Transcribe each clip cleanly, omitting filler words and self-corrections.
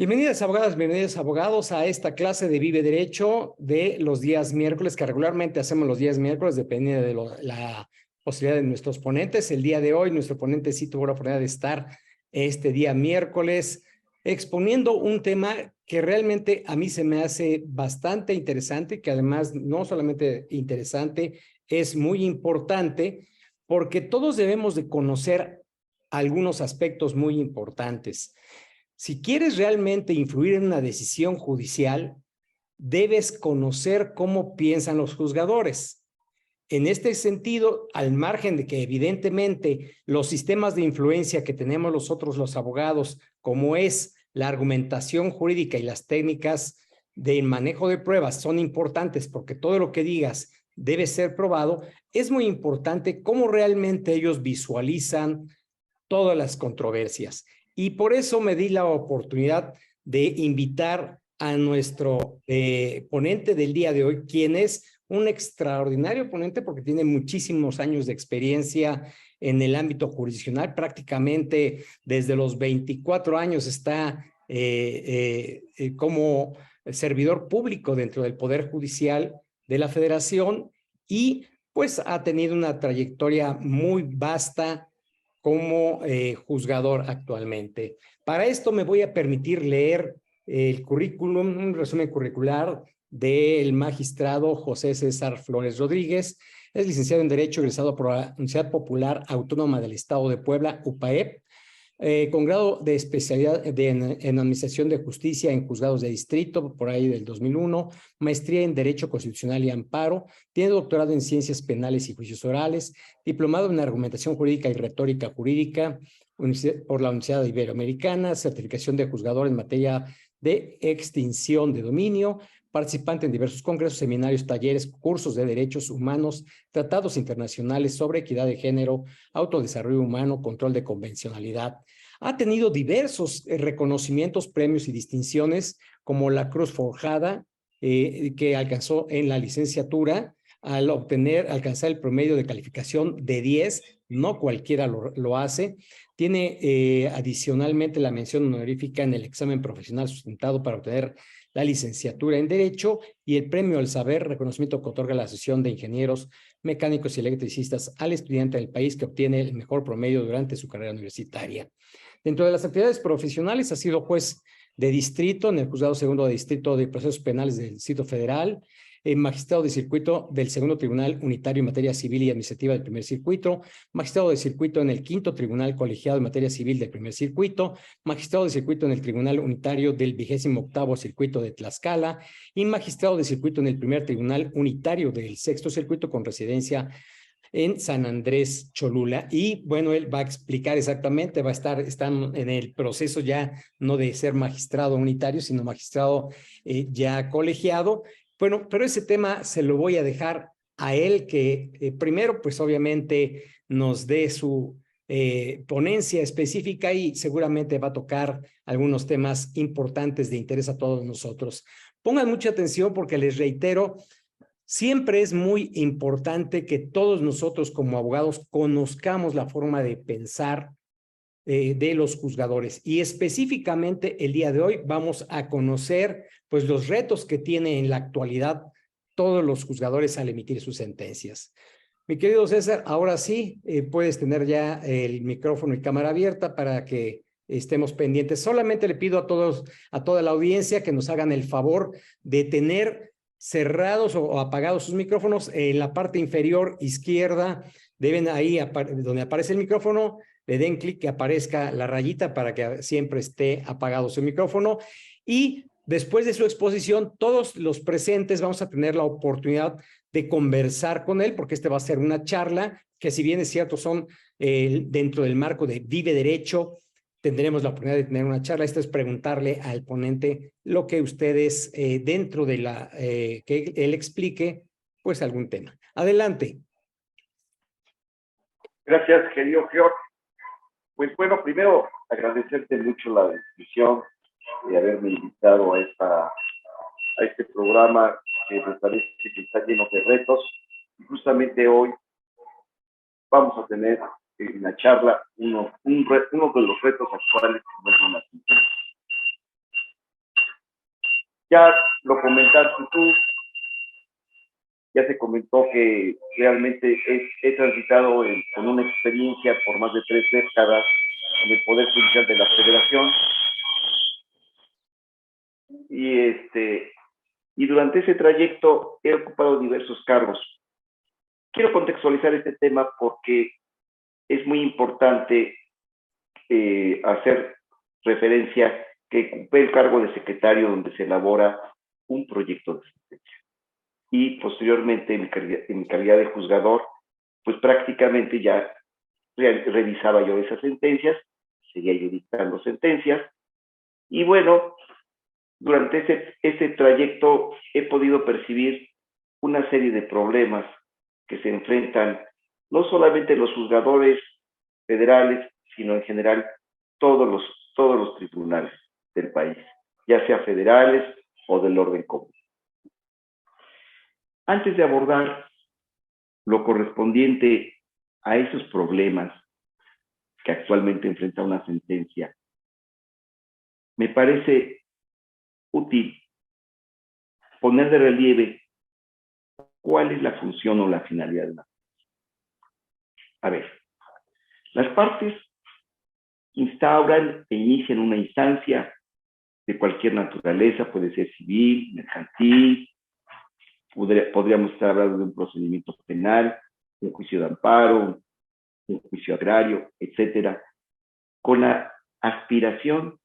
Bienvenidas abogadas, bienvenidos abogados a esta clase de Vive Derecho de los días miércoles, que regularmente hacemos los días miércoles, dependiendo de la posibilidad de nuestros ponentes. El día de hoy, nuestro ponente sí tuvo la oportunidad de estar este día miércoles exponiendo un tema que realmente a mí se me hace bastante interesante, que además no solamente interesante, es muy importante, porque todos debemos de conocer algunos aspectos muy importantes. Si quieres realmente influir en una decisión judicial, debes conocer cómo piensan los juzgadores. En este sentido, al margen de que evidentemente los sistemas de influencia que tenemos nosotros los abogados, como es la argumentación jurídica y las técnicas de manejo de pruebas son importantes porque todo lo que digas debe ser probado, es muy importante cómo realmente ellos visualizan todas las controversias. Y por eso me di la oportunidad de invitar a nuestro ponente del día de hoy, quien es un extraordinario ponente porque tiene muchísimos años de experiencia en el ámbito jurisdiccional, prácticamente desde los 24 años está como servidor público dentro del Poder Judicial de la Federación y pues ha tenido una trayectoria muy vasta como juzgador actualmente. Para esto me voy a permitir leer el currículum, un resumen curricular del magistrado José César Flores Rodríguez. Es licenciado en Derecho, egresado por la Universidad Popular Autónoma del Estado de Puebla, UPAEP, con grado de especialidad en Administración de Justicia en Juzgados de Distrito, por ahí del 2001, maestría en Derecho Constitucional y Amparo, tiene doctorado en Ciencias Penales y Juicios Orales, diplomado en Argumentación Jurídica y Retórica Jurídica por la Universidad Iberoamericana, certificación de juzgador en materia de extinción de dominio, participante en diversos congresos, seminarios, talleres, cursos de derechos humanos, tratados internacionales sobre equidad de género, autodesarrollo humano, control de convencionalidad. Ha tenido diversos reconocimientos, premios y distinciones, como la Cruz Forjada, que alcanzó en la licenciatura al alcanzar el promedio de calificación de 10, no cualquiera lo hace. Tiene adicionalmente la mención honorífica en el examen profesional sustentado para obtener la licenciatura en Derecho y el premio al saber, reconocimiento que otorga la Asociación de Ingenieros Mecánicos y Electricistas al estudiante del país que obtiene el mejor promedio durante su carrera universitaria. Dentro de las actividades profesionales ha sido juez de distrito en el Juzgado Segundo de Distrito de Procesos Penales del Distrito Federal, magistrado de circuito del Segundo Tribunal Unitario en Materia Civil y Administrativa del Primer Circuito, magistrado de circuito en el Quinto Tribunal Colegiado en Materia Civil del Primer Circuito, magistrado de circuito en el Tribunal Unitario del 28º Circuito de Tlaxcala y magistrado de circuito en el Primer Tribunal Unitario del Sexto Circuito con residencia en San Andrés Cholula. Y bueno, él va a explicar exactamente, va a estar en el proceso ya no de ser magistrado unitario, sino magistrado ya colegiado. Bueno, pero ese tema se lo voy a dejar a él, que primero, pues obviamente nos dé su ponencia específica y seguramente va a tocar algunos temas importantes de interés a todos nosotros. Pongan mucha atención porque les reitero, siempre es muy importante que todos nosotros como abogados conozcamos la forma de pensar de los juzgadores y específicamente el día de hoy vamos a conocer pues los retos que tiene en la actualidad todos los juzgadores al emitir sus sentencias. Mi querido César, ahora sí puedes tener ya el micrófono y cámara abierta para que estemos pendientes. Solamente le pido a todos, a toda la audiencia que nos hagan el favor de tener cerrados o apagados sus micrófonos. En la parte inferior izquierda deben ahí, donde aparece el micrófono, le den clic que aparezca la rayita para que siempre esté apagado su micrófono. Y después de su exposición, todos los presentes vamos a tener la oportunidad de conversar con él, porque este va a ser una charla que, si bien es cierto, son dentro del marco de Vive Derecho, tendremos la oportunidad de tener una charla. Esto es preguntarle al ponente lo que ustedes dentro de la que él explique, pues algún tema. Adelante. Gracias, querido George. Pues bueno, primero agradecerte mucho la discusión y haberme invitado a este programa que me parece que está lleno de retos. Y justamente hoy vamos a tener en la charla uno de los retos actuales que nos van a sentir. ya lo comentaste tú, ya se comentó que realmente he transitado con una experiencia por más de 3 décadas en el Poder Judicial de la Federación y durante ese trayecto he ocupado diversos cargos. Quiero contextualizar este tema porque es muy importante hacer referencia que ocupé el cargo de secretario donde se elabora un proyecto de sentencia. Y posteriormente, en mi calidad de juzgador, pues prácticamente ya revisaba yo esas sentencias, seguía yo dictando sentencias, y bueno, durante ese trayecto he podido percibir una serie de problemas que se enfrentan no solamente los juzgadores federales, sino en general todos los tribunales del país, ya sea federales o del orden común. Antes de abordar lo correspondiente a esos problemas que actualmente enfrenta una sentencia, me parece útil poner de relieve cuál es la función o la finalidad de una sentencia. A ver, las partes instauran e inician una instancia de cualquier naturaleza, puede ser civil, mercantil, podríamos estar hablando de un procedimiento penal, un juicio de amparo, un juicio agrario, etcétera, con la aspiración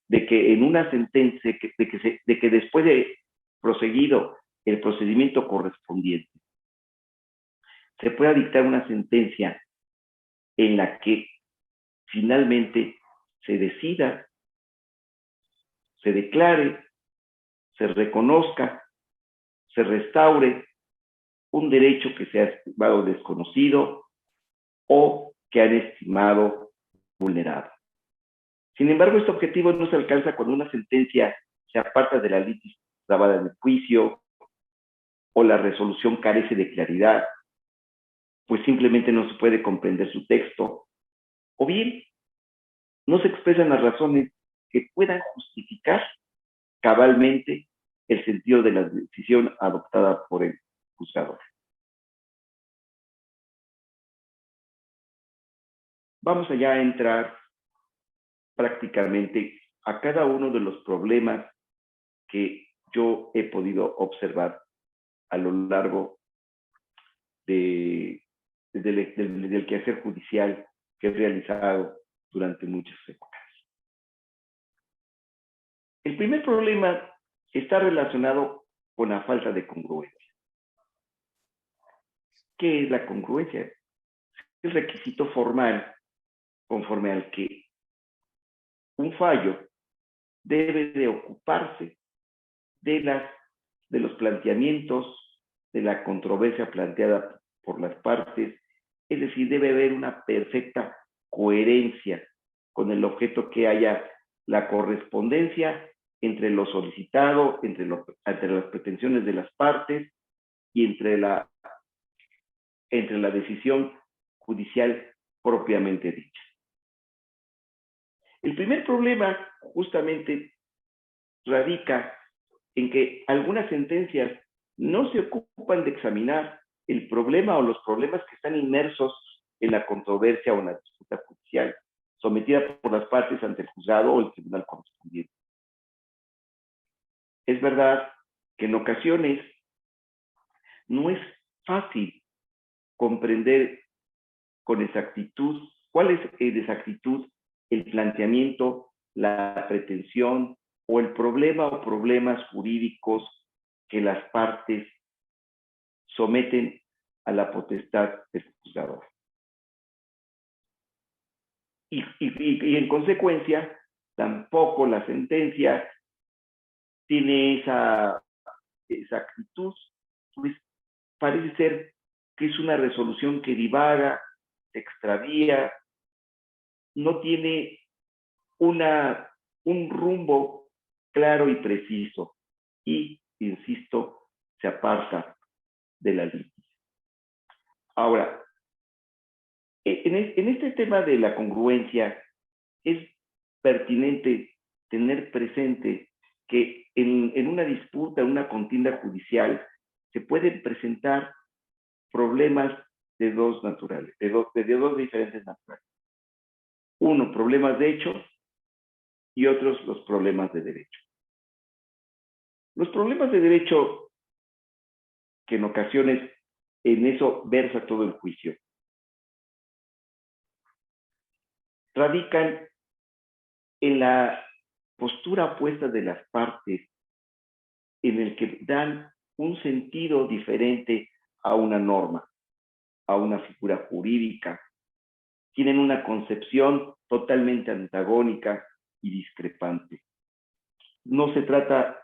de que en una sentencia, de que después de proseguido el procedimiento correspondiente, se pueda dictar una sentencia en la que finalmente se decida, se declare, se reconozca, se restaure un derecho que se ha estimado desconocido o que han estimado vulnerado. Sin embargo, este objetivo no se alcanza cuando una sentencia se aparta de la litis trabada en el juicio o la resolución carece de claridad, pues simplemente no se puede comprender su texto, o bien no se expresan las razones que puedan justificar cabalmente el sentido de la decisión adoptada por el juzgador. Vamos allá a entrar prácticamente a cada uno de los problemas que yo he podido observar a lo largo del quehacer judicial que he realizado durante muchas épocas. El primer problema está relacionado con la falta de congruencia. ¿Qué es la congruencia? Es el requisito formal conforme al que un fallo debe de ocuparse de los planteamientos, de la controversia planteada por las partes, es decir, debe haber una perfecta coherencia con el objeto, que haya la correspondencia entre lo solicitado, entre las pretensiones de las partes y entre la decisión judicial propiamente dicha. El primer problema justamente radica en que algunas sentencias no se ocupan de examinar el problema o los problemas que están inmersos en la controversia o en la disputa judicial sometida por las partes ante el juzgado o el tribunal correspondiente. Es verdad que en ocasiones no es fácil comprender con exactitud cuál es de exactitud el planteamiento, la pretensión o el problema o problemas jurídicos que las partes someten a la potestad del juzgador. Y en consecuencia, tampoco la sentencia tiene esa actitud, pues parece ser que es una resolución que divaga, se extravía, no tiene un rumbo claro y preciso y, insisto, se aparta de la litis. Ahora, en este tema de la congruencia es pertinente tener presente que en una disputa, en una contienda judicial, se pueden presentar problemas de dos diferentes naturales. Uno, problemas de hecho, y otros, los problemas de derecho. Los problemas de derecho, que en ocasiones en eso versa todo el juicio, radican en la postura opuesta de las partes, en el que dan un sentido diferente a una norma, a una figura jurídica. Tienen una concepción totalmente antagónica y discrepante. No se trata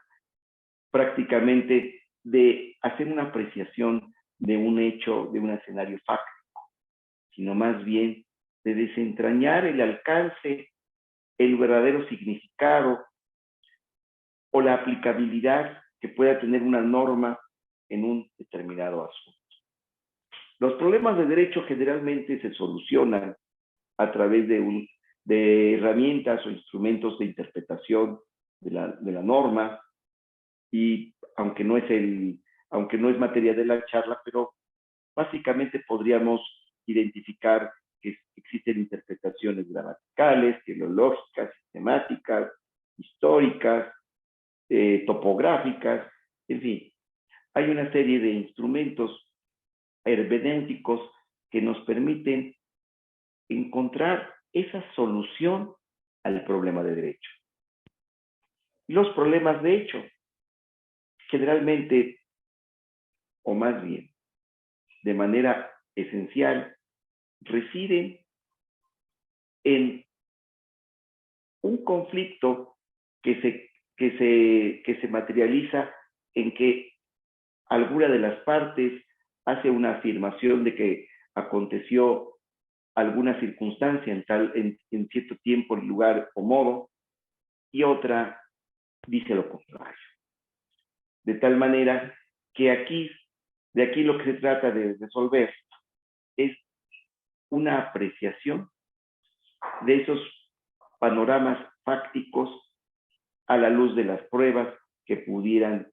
prácticamente de hacer una apreciación de un hecho, de un escenario fáctico, sino más bien de desentrañar el alcance, el verdadero significado o la aplicabilidad que pueda tener una norma en un determinado asunto. Los problemas de derecho generalmente se solucionan a través de herramientas o instrumentos de interpretación de la norma, y aunque no es materia de la charla, pero básicamente podríamos identificar que existen interpretaciones gramaticales, filológicas, sistemáticas, históricas, topográficas, en fin, hay una serie de instrumentos hermenéuticos que nos permiten encontrar esa solución al problema de derecho. Los problemas de hecho, generalmente, o más bien, de manera esencial, residen en un conflicto que se materializa en que alguna de las partes hace una afirmación de que aconteció alguna circunstancia en cierto tiempo, lugar o modo, y otra dice lo contrario. De tal manera que de aquí lo que se trata de resolver es una apreciación de esos panoramas fácticos a la luz de las pruebas que pudieran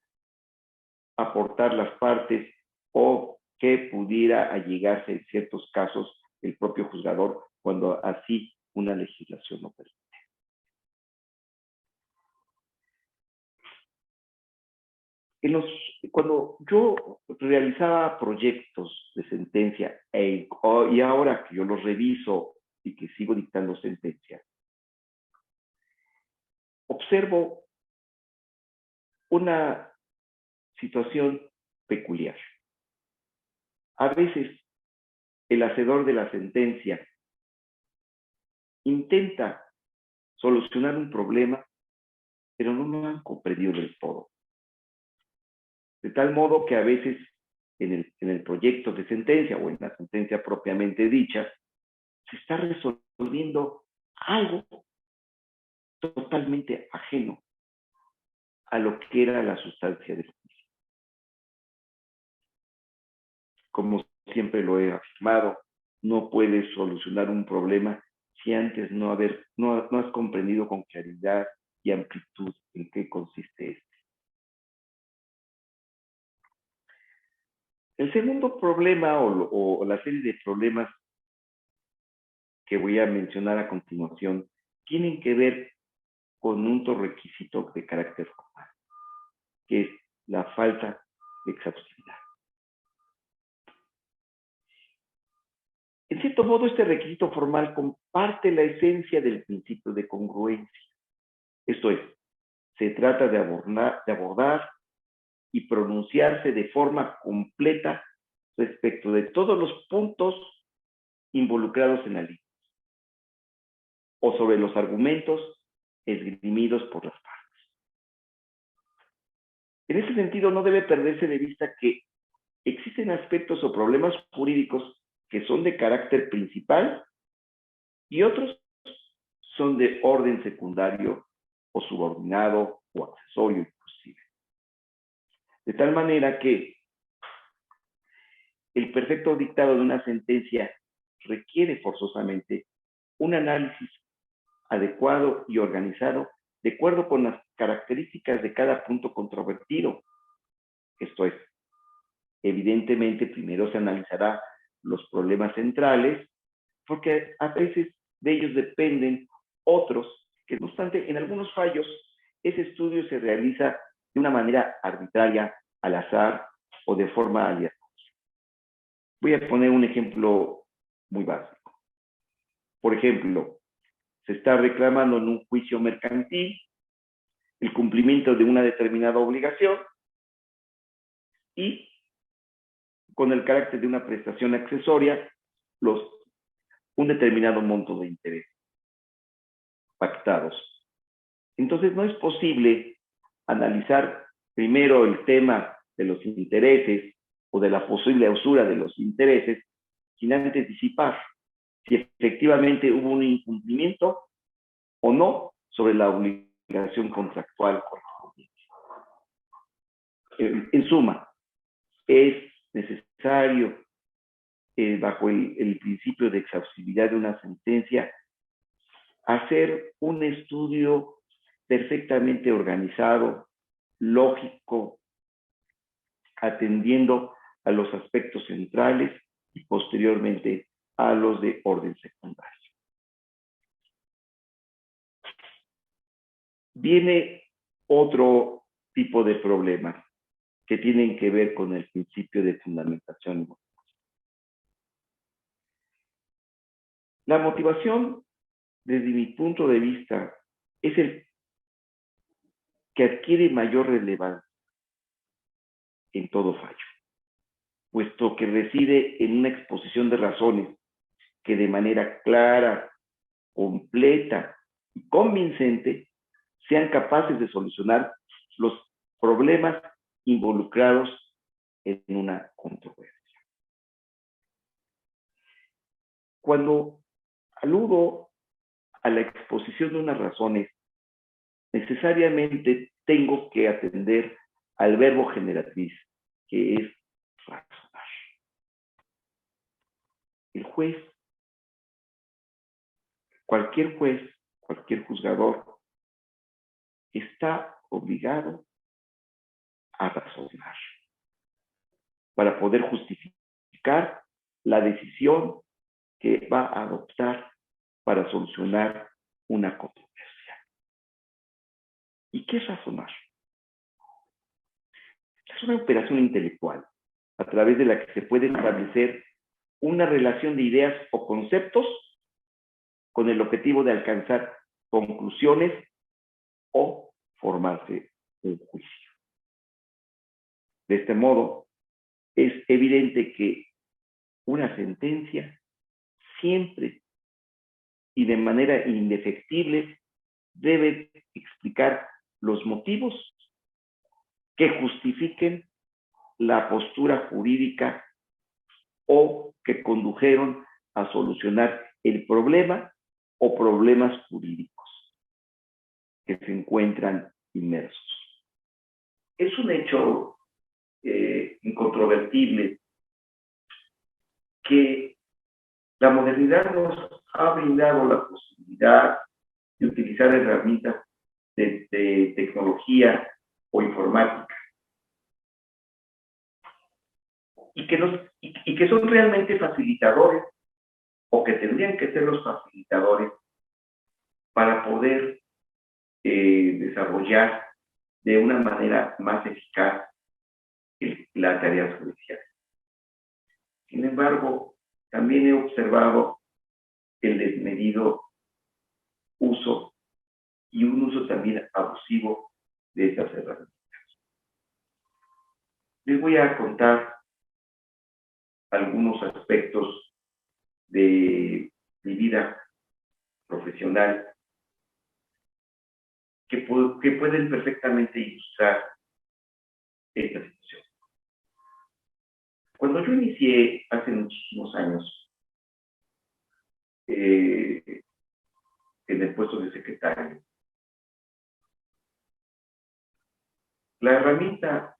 aportar las partes o que pudiera allegarse en ciertos casos el propio juzgador cuando así una legislación lo permite. Cuando yo realizaba proyectos de sentencia y ahora que yo los reviso y que sigo dictando sentencias, observo una situación peculiar. A veces el hacedor de la sentencia intenta solucionar un problema, pero no lo han comprendido del todo. De tal modo que a veces en el proyecto de sentencia o en la sentencia propiamente dicha, se está resolviendo algo totalmente ajeno a lo que era la sustancia del juicio. Como siempre lo he afirmado, no puedes solucionar un problema si antes no has comprendido con claridad y amplitud en qué consiste este. El segundo problema o la serie de problemas que voy a mencionar a continuación tienen que ver con un requisito de carácter formal, que es la falta de exhaustividad. En cierto modo, este requisito formal comparte la esencia del principio de congruencia. Esto es, se trata de abordar y pronunciarse de forma completa respecto de todos los puntos involucrados en la ley o sobre los argumentos esgrimidos por las partes. En ese sentido, no debe perderse de vista que existen aspectos o problemas jurídicos que son de carácter principal y otros son de orden secundario o subordinado o accesorio inclusive. De tal manera que el perfecto dictado de una sentencia requiere forzosamente un análisis adecuado y organizado de acuerdo con las características de cada punto controvertido. Esto es, evidentemente, primero se analizará los problemas centrales, porque a veces de ellos dependen otros, que no obstante, en algunos fallos, ese estudio se realiza de una manera arbitraria, al azar o de forma aleatoria. Voy a poner un ejemplo muy básico. Por ejemplo, se está reclamando en un juicio mercantil el cumplimiento de una determinada obligación y con el carácter de una prestación accesoria, un determinado monto de interés pactados. Entonces, no es posible analizar primero el tema de los intereses o de la posible usura de los intereses sin anticipar si efectivamente hubo un incumplimiento o no sobre la obligación contractual correspondiente. En suma, es necesario, bajo el principio de exhaustividad de una sentencia, hacer un estudio perfectamente organizado, lógico, atendiendo a los aspectos centrales y posteriormente a los de orden secundario. Viene otro tipo de problemas que tienen que ver con el principio de fundamentación y motivación. La motivación, desde mi punto de vista, es el que adquiere mayor relevancia en todo fallo, puesto que reside en una exposición de razones que de manera clara, completa y convincente sean capaces de solucionar los problemas involucrados en una controversia. Cuando aludo a la exposición de unas razones, necesariamente tengo que atender al verbo generatriz, que es razonar. El juez, cualquier juzgador, está obligado a razonar para poder justificar la decisión que va a adoptar para solucionar una controversia. ¿Y qué es razonar? Es una operación intelectual a través de la que se puede establecer una relación de ideas o conceptos con el objetivo de alcanzar conclusiones o formarse un juicio. De este modo, es evidente que una sentencia siempre y de manera indefectible debe explicar los motivos que justifiquen la postura jurídica o que condujeron a solucionar el problema o problemas jurídicos que se encuentran inmersos. Es un hecho incontrovertible que la modernidad nos ha brindado la posibilidad de utilizar herramientas de tecnología o informática y que son realmente facilitadores o que tendrían que ser los facilitadores para poder desarrollar de una manera más eficaz la tarea judicial. Sin embargo, también he observado el desmedido uso y un uso también abusivo de estas herramientas. Les voy a contar algunos aspectos de mi vida profesional que pueden perfectamente ilustrar esta situación. Cuando yo inicié hace muchísimos años en el puesto de secretario, la herramienta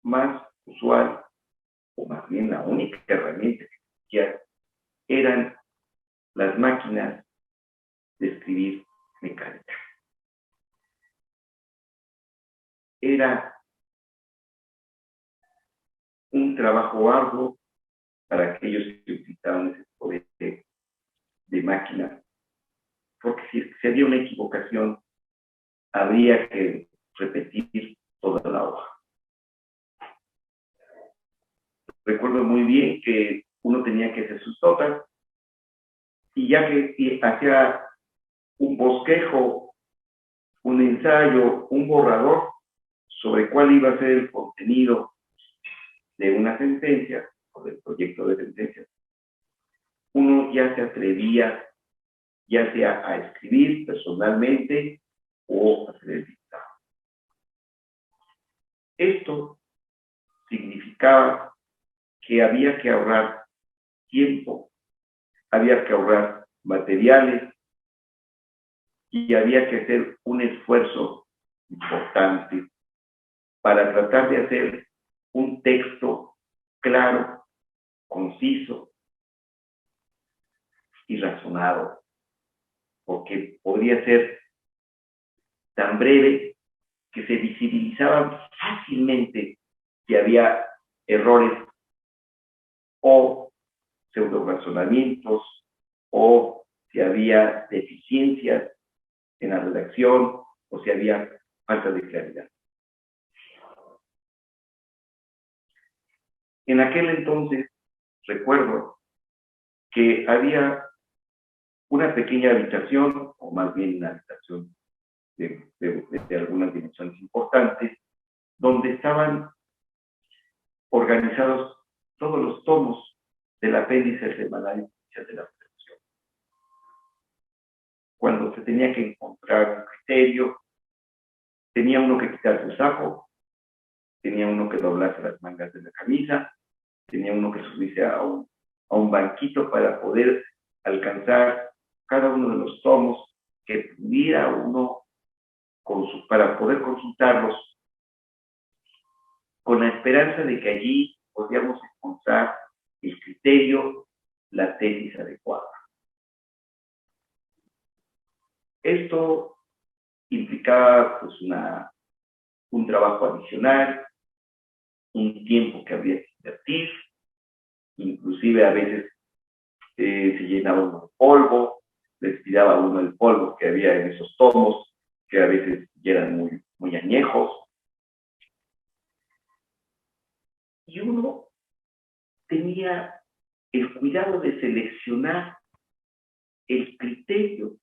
más usual, o más bien la única herramienta que existía, eran las máquinas de escribir mecánica. era un trabajo arduo para aquellos que utilizaban ese poder de máquina, porque si había una equivocación, habría que repetir toda la hoja. Recuerdo muy bien que uno tenía que hacer sus notas y ya que hacía un bosquejo, un ensayo, un borrador sobre cuál iba a ser el contenido de una sentencia o del proyecto de sentencia, uno ya se atrevía ya sea a escribir personalmente o a hacer el dictado. Esto significaba que había que ahorrar tiempo, había que ahorrar materiales y había que hacer un esfuerzo importante para tratar de hacer un texto claro, conciso y razonado, porque podría ser tan breve que se visibilizaban fácilmente si había errores o pseudo-razonamientos o si había deficiencias en la redacción o si había falta de claridad. En aquel entonces recuerdo que había una pequeña habitación, o más bien una habitación de algunas dimensiones importantes, donde estaban organizados todos los tomos del apéndice semanario de la Federación. Cuando se tenía que encontrar un criterio, tenía uno que quitarse el saco, tenía uno que doblarse las mangas de la camisa, tenía uno que subirse a un banquito para poder alcanzar cada uno de los tomos que pudiera uno para poder consultarlos con la esperanza de que allí podíamos encontrar el criterio, la tesis adecuada. Esto implicaba pues un trabajo adicional, un tiempo que había que invertir, inclusive a veces se llenaba uno de polvo, les tiraba uno el polvo que había en esos tomos, que a veces ya eran muy, muy añejos. Y uno tenía el cuidado de seleccionar el criterio,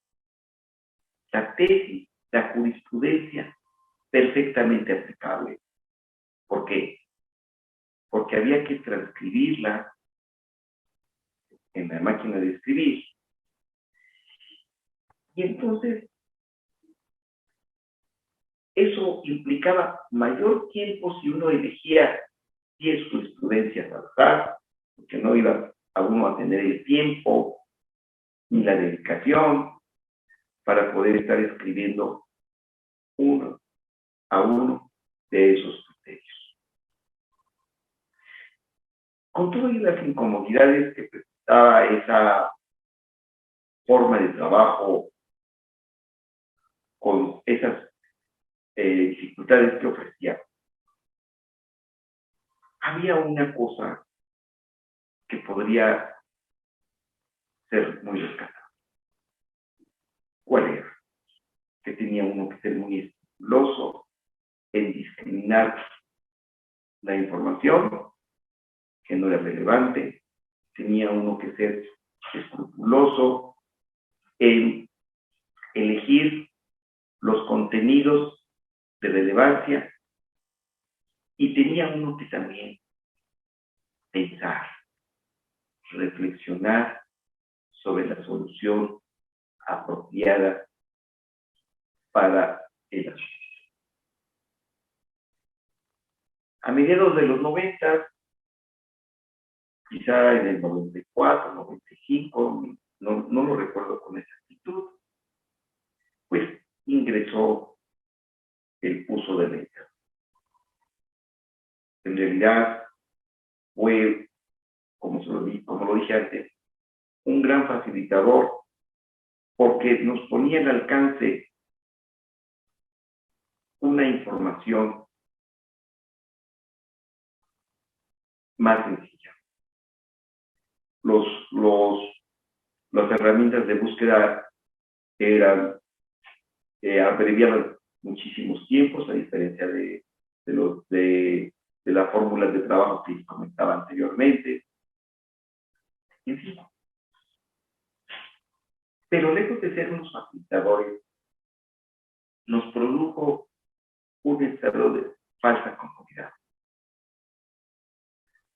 la tesis, la jurisprudencia perfectamente aplicable. ¿Por qué? Porque había que transcribirla en la máquina de escribir. Y entonces, eso implicaba mayor tiempo si uno elegía 10 jurisprudencias al azar, porque no iba a uno a tener el tiempo ni la dedicación para poder estar escribiendo uno a uno de esos criterios. Con todas las incomodidades que presentaba esa forma de trabajo, con esas dificultades que ofrecía, había una cosa que podría ser muy rescatada. ¿Cuál era? Que tenía uno que ser muy escrupuloso en discriminar la información que no era relevante, tenía uno que ser escrupuloso en elegir los contenidos de relevancia y tenía uno que también pensar, reflexionar sobre la solución apropiada para el asunto. A mediados de los 90, quizá en el 94, 95, no lo recuerdo con exactitud, pues ingresó el uso de la internet. En realidad fue, como lo dije antes, un gran facilitador porque nos ponía al alcance una información más sencilla. Las herramientas de búsqueda eran abreviaban muchísimos tiempos, a diferencia de las fórmulas de trabajo que comentaba anteriormente. En fin. Pero lejos de ser unos facilitadores, nos produjo un estado de falsa comodidad.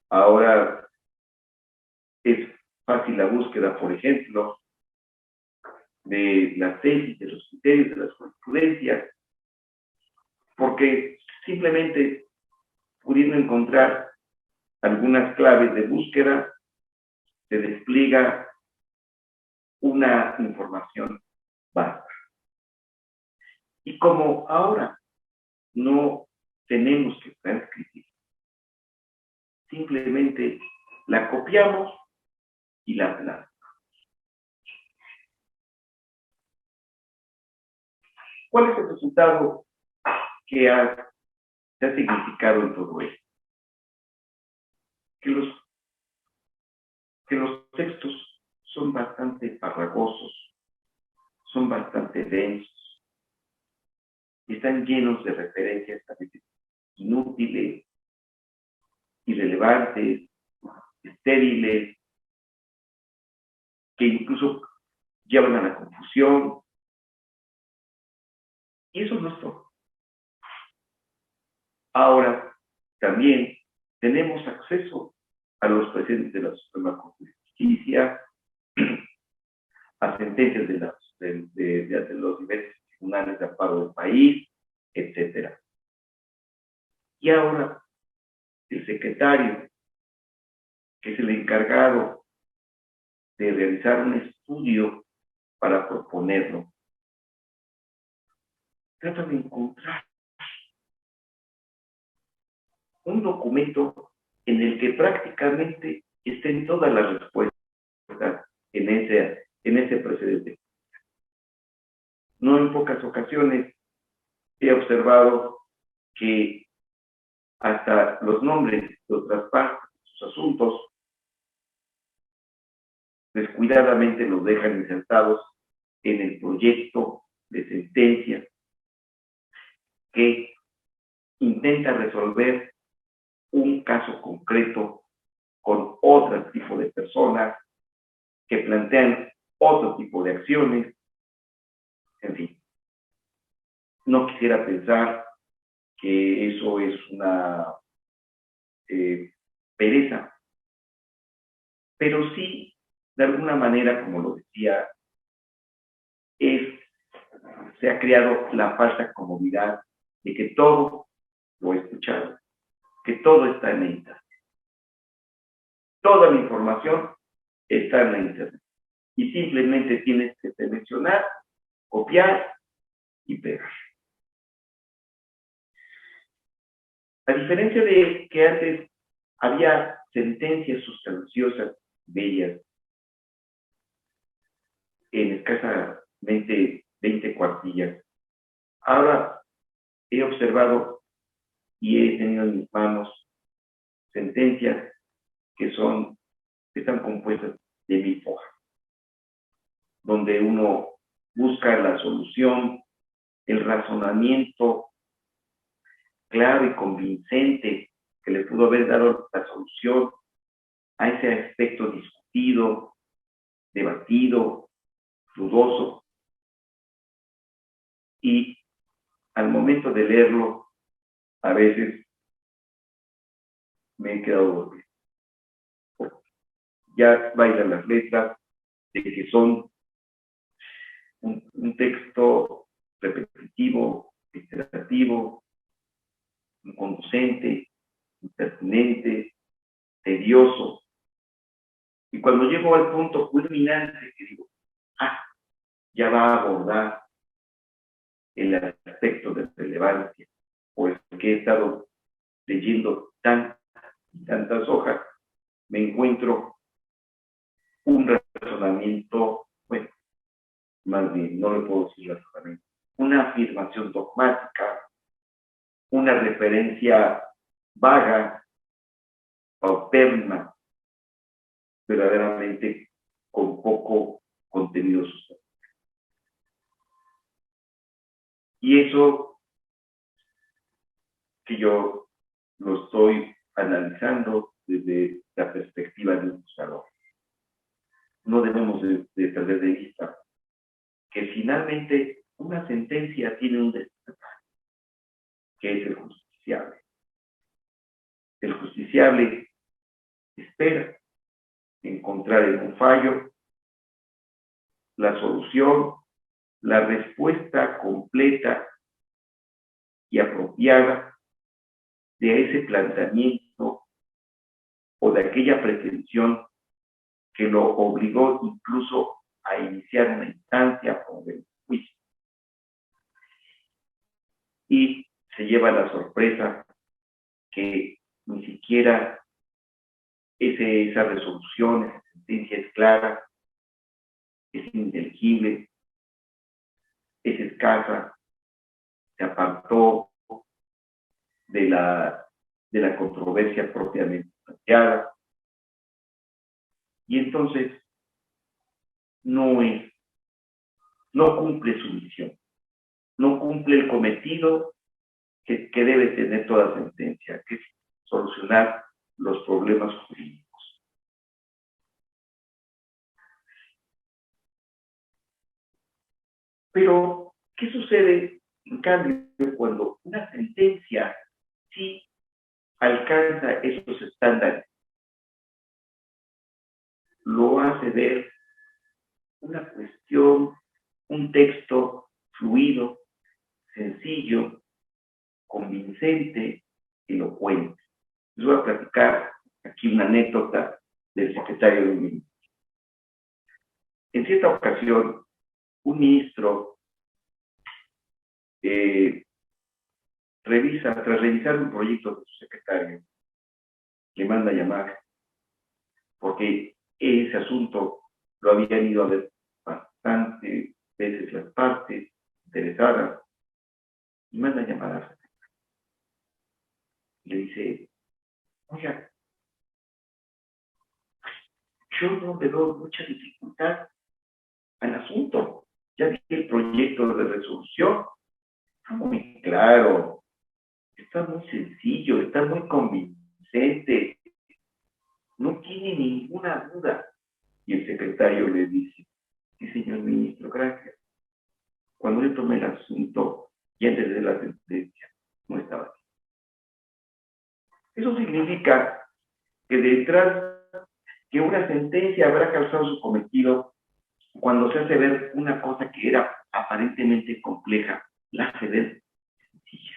Ahora es fácil la búsqueda, por ejemplo, de las tesis, de los criterios, de las jurisprudencias, porque simplemente pudiendo encontrar algunas claves de búsqueda, se despliega una información básica. Y como ahora no tenemos que transcribir, simplemente la copiamos y la plasmamos. ¿Cuál es el resultado que se ha significado en todo esto? Que los textos son bastante farragosos, son bastante densos, están llenos de referencias a veces inútiles, irrelevantes, estériles, que incluso llevan a la confusión. Y eso no es todo. Ahora también tenemos acceso a los presentes de la Suprema Corte de Justicia, a sentencias de los diversos tribunales de amparo del país, etc. Y ahora el secretario, que es el encargado de realizar un estudio para proponerlo, trata de encontrar un documento en el que prácticamente estén todas las respuestas en ese precedente. No en pocas ocasiones he observado que hasta los nombres de otras partes de sus asuntos descuidadamente los dejan insertados en el proyecto de sentencia que intenta resolver un caso concreto con otro tipo de personas que plantean otro tipo de acciones. En fin, no quisiera pensar que eso es una pereza, pero sí, de alguna manera, como lo decía, se ha creado la falsa comodidad de que todo lo he escuchado, que todo está en la internet. Toda la información está en la internet. Y simplemente tienes que seleccionar, copiar y pegar. A diferencia de que antes había sentencias sustanciosas, bellas, en escasamente 20 cuartillas, ahora he observado y he tenido en mis manos sentencias que están compuestas de 1000 hojas, donde uno busca la solución, el razonamiento claro y convincente que le pudo haber dado la solución a ese aspecto discutido, debatido, dudoso. Y al momento de leerlo, a veces me he quedado dormido. Ya bailan las letras de que son un texto repetitivo, iterativo, inconducente, impertinente, tedioso. Y cuando llego al punto culminante que digo, ya va a abordar el aspecto de relevancia, pues que he estado leyendo tantas hojas, me encuentro un razonamiento, bueno, más bien, no le puedo decir razonamiento, una afirmación dogmática, una referencia vaga paupérrima, verdaderamente con poco contenido sustancial. Y eso que yo lo estoy analizando desde la perspectiva de un juzgador. No debemos de perder de vista que finalmente una sentencia tiene un destinatario, que es el justiciable. El justiciable espera encontrar en un fallo la solución, la respuesta completa y apropiada de ese planteamiento o de aquella pretensión que lo obligó incluso a iniciar una instancia o un juicio. Y se lleva la sorpresa que ni siquiera esa resolución, esa sentencia es clara, es ininteligible, es escasa, se apartó de la controversia propiamente planteada, y entonces no cumple su misión, no cumple el cometido que debe tener toda sentencia, que es solucionar los problemas jurídicos. Pero, ¿qué sucede en cambio cuando una sentencia sí alcanza esos estándares? Lo hace ver una cuestión, un texto fluido, sencillo, convincente, elocuente. Les voy a platicar aquí una anécdota del secretario de un ministro. En cierta ocasión, un ministro tras revisar un proyecto de su secretario, le manda a llamar porque ese asunto lo habían ido a ver bastante veces las partes interesadas, y manda a llamar a la secretaria. Le dice: oiga, yo no le doy mucha dificultad al asunto. Ya vi el proyecto de resolución, está muy claro, está muy sencillo, está muy convincente, no tiene ninguna duda. Y el secretario le dice: sí, señor ministro, gracias. Cuando yo tomé el asunto y antes de la sentencia, no estaba así. Eso significa que detrás que una sentencia habrá causado su cometido cuando se hace ver una cosa que era aparentemente compleja, la hace ver sencilla,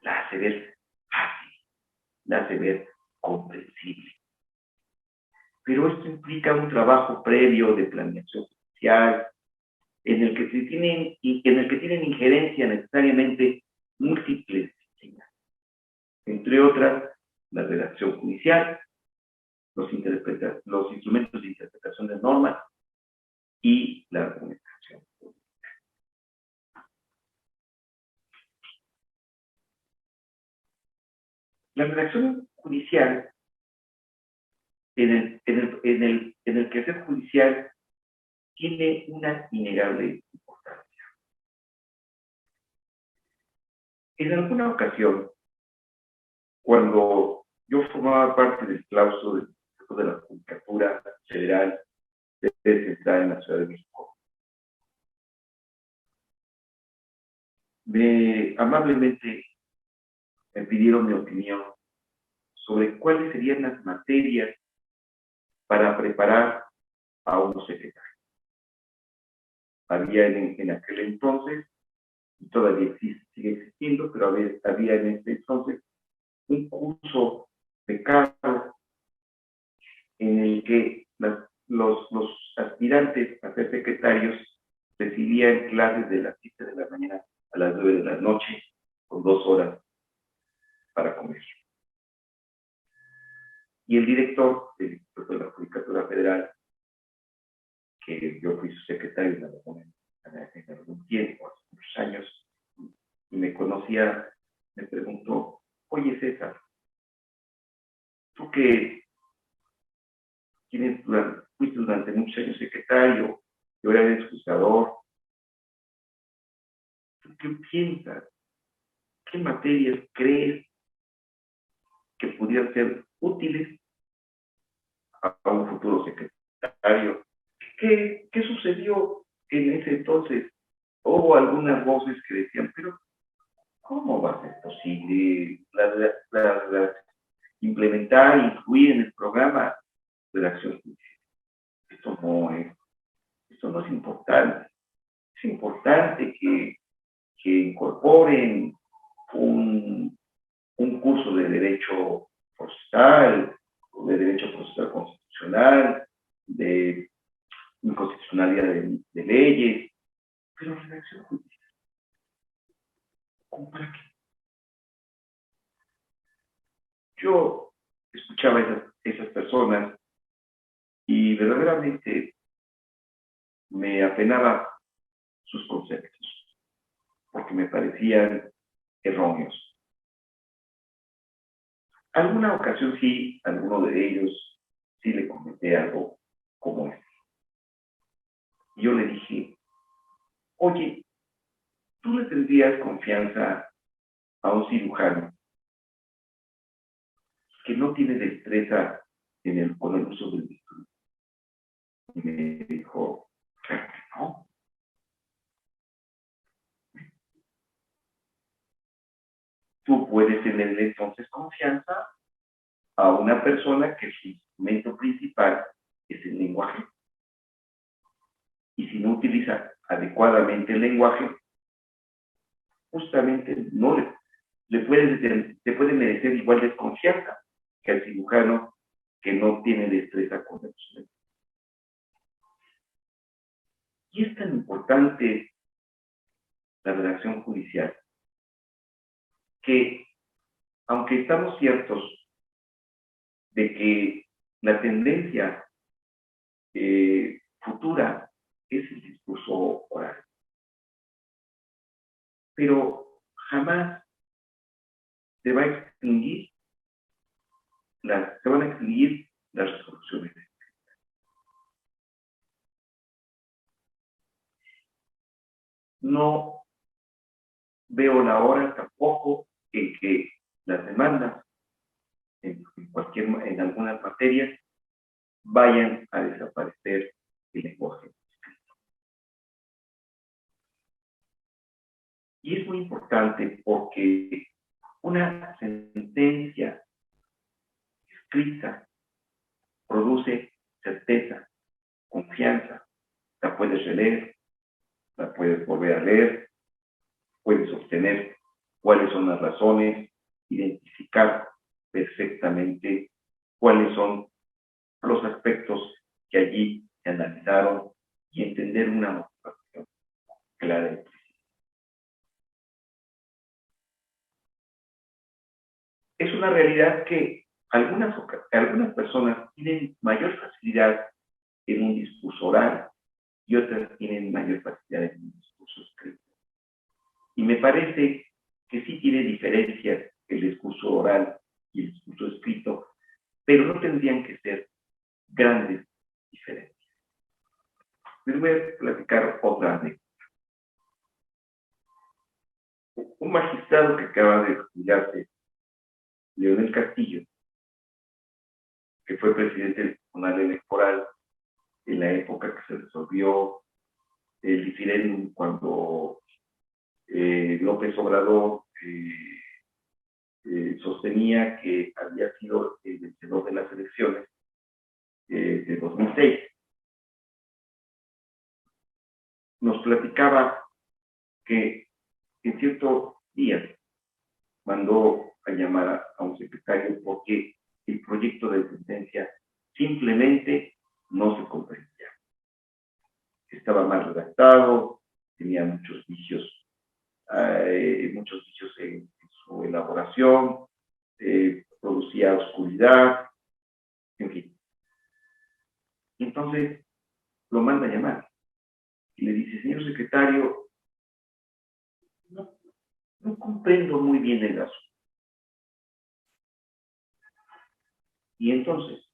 la hace ver fácil, la hace ver comprensible. Pero esto implica un trabajo previo de planeación judicial, en el que tienen injerencia necesariamente múltiples disciplinas, entre otras la redacción judicial, los instrumentos de interpretación de normas y la argumentación. La redacción judicial, en el quehacer judicial, tiene una innegable importancia. En alguna ocasión, cuando yo formaba parte del claustro de la Judicatura Federal de Central en la Ciudad de México, amablemente me pidieron mi opinión sobre cuáles serían las materias para preparar a un secretario. Había en aquel entonces, y todavía sigue existiendo, pero había en este entonces un curso becado en el que los aspirantes a ser secretarios recibían clases de las 7 de la mañana a las 9 de la noche, con 2 horas para comer. Y el director del Instituto de la Judicatura Federal, que yo fui su secretario en algún tiempo, hace muchos años, y me conocía, me preguntó: oye, César, Tú que fuiste durante muchos años secretario y ahora eres juzgador, ¿tú qué piensas? ¿Qué materias crees que pudieran ser útiles a un futuro secretario? ¿Qué sucedió en ese entonces? Hubo algunas voces que decían, pero ¿cómo va a ser posible implementar, influir en el programa de la acción judicial? Esto no es importante. Es importante que incorporen un curso de derecho procesal, de derecho procesal constitucional, de inconstitucionalidad de leyes, pero redacción judicial, ¿cómo para qué? Yo escuchaba esas personas y verdaderamente me apenaba sus conceptos, porque me parecían erróneos. Alguna ocasión sí, alguno de ellos sí le comenté algo como esto. Y yo le dije, oye, ¿tú le tendrías confianza a un cirujano que no tiene destreza con el uso del bisturí? Y me dijo, claro que no. Tú puedes tenerle entonces confianza a una persona que su instrumento principal es el lenguaje. Y si no utiliza adecuadamente el lenguaje, justamente no le puede merecer igual desconfianza que al cirujano que no tiene destreza con el instrumento. Y es tan importante la redacción judicial que, aunque estamos ciertos de que la tendencia futura es el discurso oral, pero jamás se van a extinguir las resoluciones. No veo la hora tampoco en que las demandas en algunas materias vayan a desaparecer el lenguaje. Y es muy importante porque una sentencia escrita produce certeza, confianza. La puedes releer, la puedes volver a leer, puedes obtener cuáles son las razones, identificar perfectamente cuáles son los aspectos que allí se analizaron y entender una motivación clara y precisa. Es una realidad que algunas personas tienen mayor facilidad en un discurso oral y otras tienen mayor facilidad en un discurso escrito. Y me parece que sí tiene diferencias el discurso oral y el discurso escrito, pero no tendrían que ser grandes diferencias. Les voy a platicar otra anécdota. Un magistrado que acaba de jubilarse, Leonel Castillo, que fue presidente del Tribunal Electoral en la época que se resolvió el diferéndum cuando López Obrador sostenía que había sido el vencedor de las elecciones de 2006. Nos platicaba que en cierto día mandó a llamar a un secretario porque el proyecto de sentencia simplemente no se comprendía. Estaba mal redactado, tenía muchos vicios en su elaboración, producía oscuridad, en fin. Entonces lo manda a llamar y le dice, señor secretario, no comprendo muy bien el asunto. Y entonces,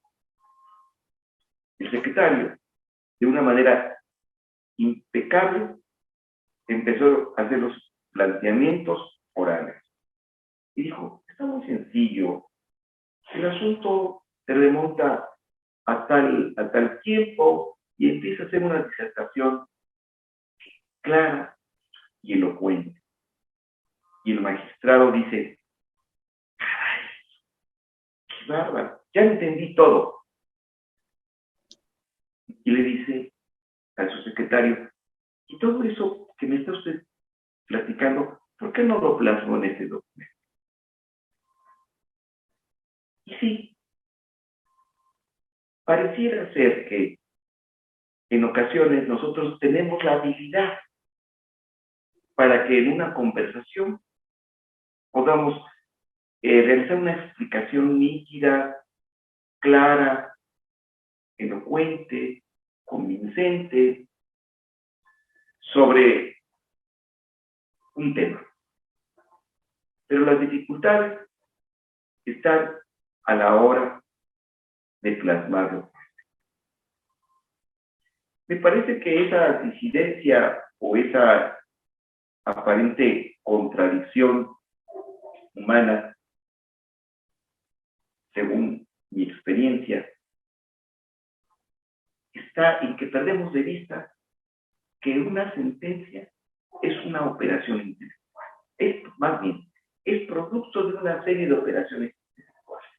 el secretario, de una manera impecable, empezó a hacer los planteamientos orales. Y dijo, está muy sencillo, el asunto se remonta a tal tiempo y empieza a hacer una disertación clara y elocuente. Y el magistrado dice, caray, qué bárbaro, ya entendí todo. Y le dice a su secretario, y todo eso que me está usted platicando, ¿por qué no lo plasmó en ese documento? Y sí, pareciera ser que en ocasiones nosotros tenemos la habilidad para que en una conversación podamos realizar una explicación nítida, clara, elocuente, convincente sobre un tema. Pero las dificultades están a la hora de plasmarlo. Me parece que esa disidencia o esa aparente contradicción humana, según mi experiencia, está en que perdemos de vista que una sentencia es una operación intelectual. Es, más bien, es producto de una serie de operaciones intelectuales,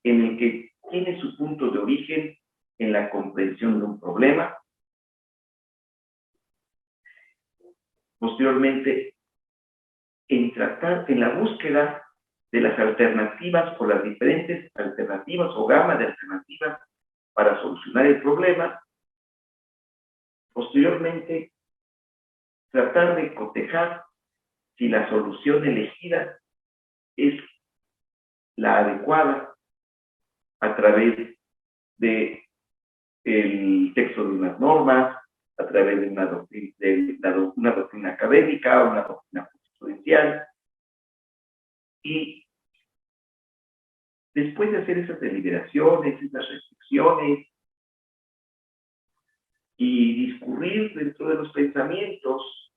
en el que tiene su punto de origen en la comprensión de un problema, posteriormente en la búsqueda de las alternativas o las diferentes alternativas o gama de alternativas para solucionar el problema, posteriormente tratar de cotejar si la solución elegida es la adecuada a través de el texto de unas normas, a través de una doctrina académica, una doctrina jurisprudencial. Y después de hacer esas deliberaciones, esas reflexiones, y discurrir dentro de los pensamientos,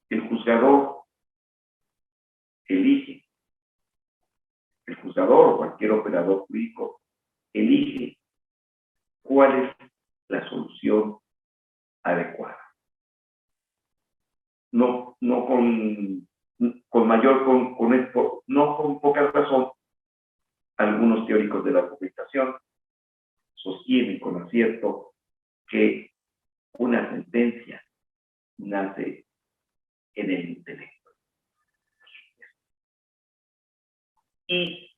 el juzgador elige, el juzgador o cualquier operador jurídico elige cuál es la solución adecuada. No con poca razón, algunos teóricos de la argumentación sostienen con acierto que una sentencia nace en el intelecto. Y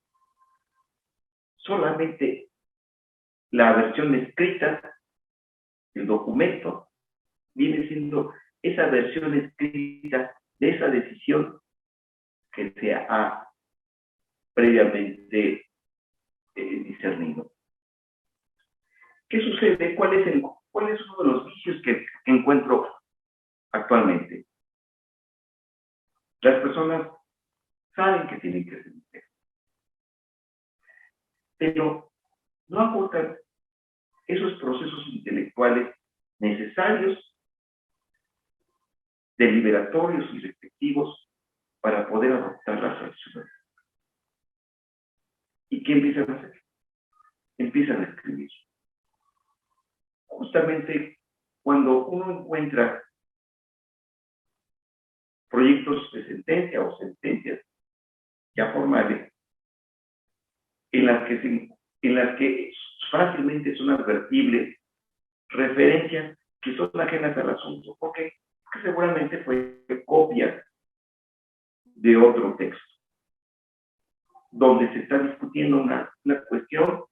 solamente la versión escrita, el documento, viene siendo esa versión escrita de esa decisión que se ha previamente discernido. ¿Qué sucede? ¿Cuál es uno de los vicios que encuentro actualmente? Las personas saben que tienen que ser texto, pero no aportan esos procesos intelectuales necesarios, deliberatorios y respectivos para poder adoptar las acciones. ¿Y qué empiezan a hacer? Empiezan a escribir. Justamente cuando uno encuentra proyectos de sentencia o sentencias ya formales, en las que fácilmente son advertibles referencias que son ajenas al asunto. ¿Por qué? Porque seguramente fue copia de otro texto, donde se está discutiendo una cuestión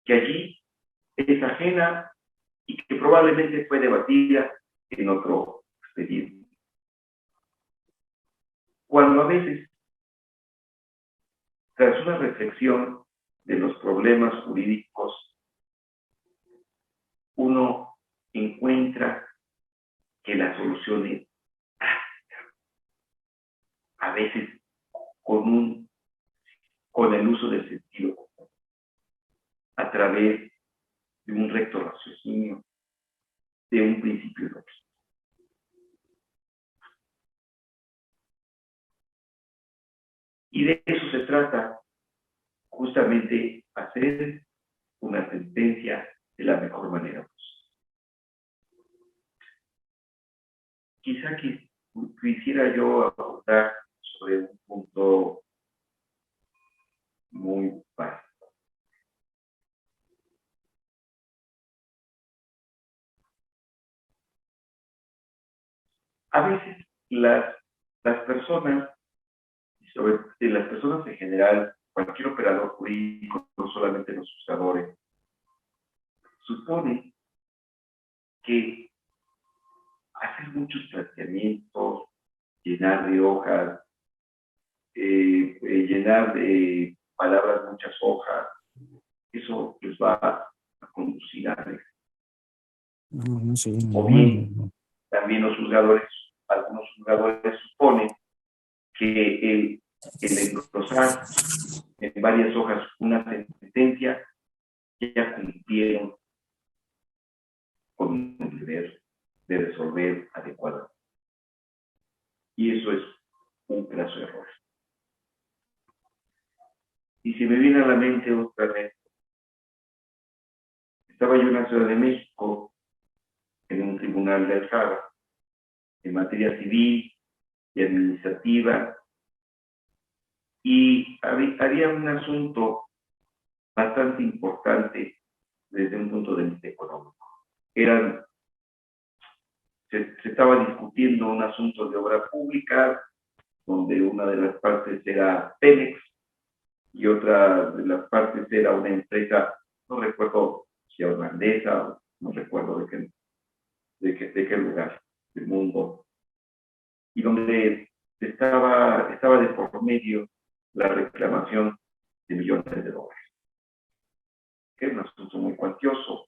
que allí es ajena y que probablemente fue debatida en otro expediente. Cuando a veces, tras una reflexión de los problemas jurídicos, uno encuentra que la solución es práctica, a veces con con el uso del sentido común, a través de un recto raciocinio, de un principio lógico. Y de eso se trata, justamente, hacer una sentencia de la mejor manera posible. Quizá quisiera yo abordar sobre un punto muy básico. A veces las personas, y sobre las personas en general, cualquier operador jurídico, no solamente los usadores, supone que hacer muchos planteamientos, llenar de hojas, llenar de palabras muchas hojas, eso les va a conducir a o bien, también los juzgadores, algunos juzgadores suponen que el engrosar en varias hojas una sentencia ya cumplieron con el deber de resolver adecuadamente. Y eso es un graso error. Y si me viene a la mente otra vez, estaba yo en la Ciudad de México, en un tribunal de alzada, en materia civil y administrativa, y había un asunto bastante importante desde un punto de vista económico. Se estaba discutiendo un asunto de obra pública, donde una de las partes era Pemex y otra de las partes era una empresa, no recuerdo si holandesa, no recuerdo de qué lugar del mundo, y donde estaba de por medio la reclamación de millones de dólares. Era un asunto muy cuantioso,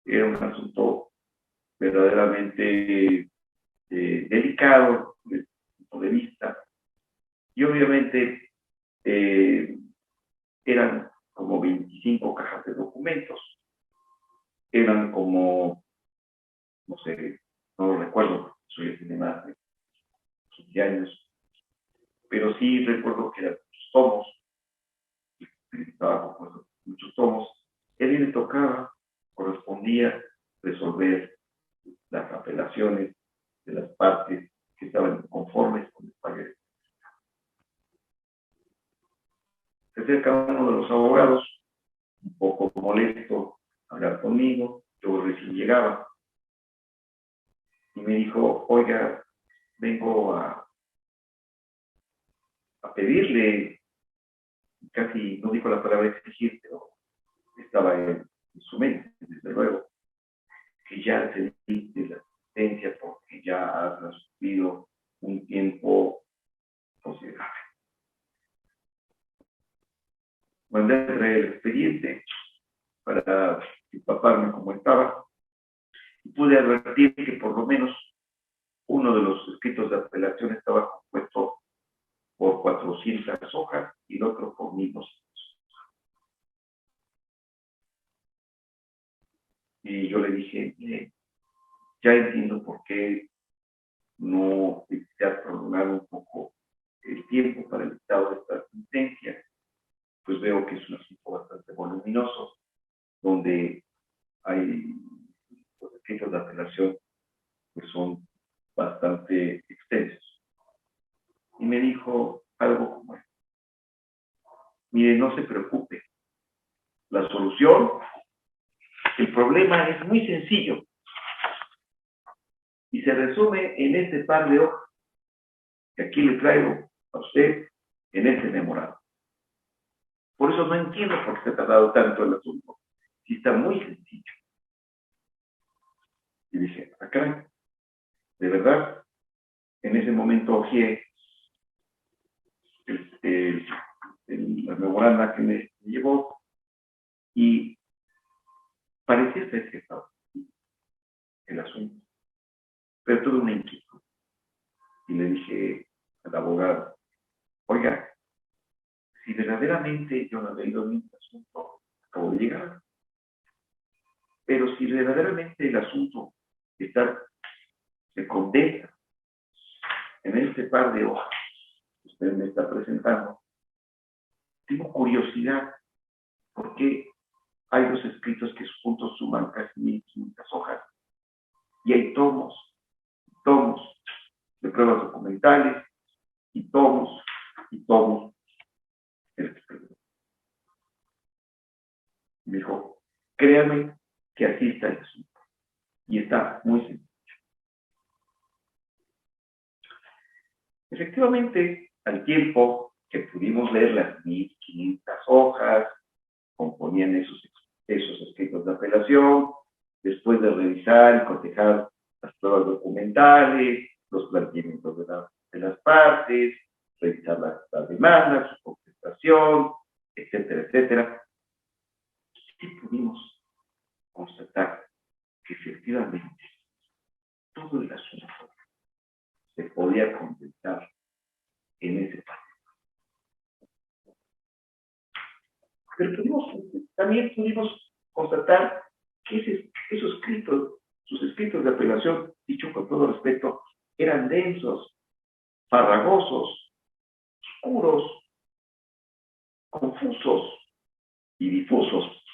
era un asunto verdaderamente delicado desde el punto de vista, y obviamente eran como 25 cajas de documentos, eran como, no sé, no lo recuerdo, soy el más de 15 años, pero sí recuerdo que eran muchos tomos, estaba compuesto muchos tomos. A él le tocaba, correspondía resolver las apelaciones de las partes que estaban conformes con el pago. Se acerca uno de los abogados, un poco molesto, a hablar conmigo. Yo recién llegaba, y me dijo: oiga, vengo a pedirle, casi no dijo la palabra exigir, pero estaba en su mente, desde luego, que ya se dicte la sentencia porque ya ha transcurrido un tiempo considerable. Mandé a traer el expediente para empaparme como estaba, y pude advertir que por lo menos uno de los escritos de apelación estaba compuesto por 400 hojas y el otro por 1200. Y yo le dije: mire, ya entiendo por qué no se ha prolongado un poco el tiempo para el dictado de esta sentencia, pues veo que es un asunto bastante voluminoso, donde hay los escritos de apelación que son bastante extensos. Y me dijo algo como esto: mire, no se preocupe, la solución, el problema es muy sencillo y se resume en este par de hojas que aquí le traigo a usted en este memorando. Por eso no entiendo por qué se ha tardado tanto el asunto, si está muy sencillo. Y dije: acá, de verdad, en ese momento ojeé la memoranda que me llevó, y parecía estar escrito el asunto, pero tuve una inquietud y le dije al abogado: oiga, si verdaderamente yo no he leído mi asunto, acabo de llegar, pero si verdaderamente el asunto se condensa en este par de hojas que usted me está presentando, tengo curiosidad, porque hay dos escritos que juntos suman casi 1500 hojas, y hay tomos de pruebas documentales, y tomos de experiencia. Me dijo, créame que así está el asunto, y está muy sencillo. Efectivamente, al tiempo que pudimos leer las 1500 hojas, componían esos escritos de apelación, después de revisar y cotejar las pruebas documentales, los planteamientos de las partes, revisar las demandas, su contestación, etcétera, etcétera, sí pudimos constatar que efectivamente todo el asunto se podía condensar en ese paso. Pero también pudimos constatar que sus escritos de apelación, dicho con todo respeto, eran densos, farragosos, oscuros, confusos y difusos.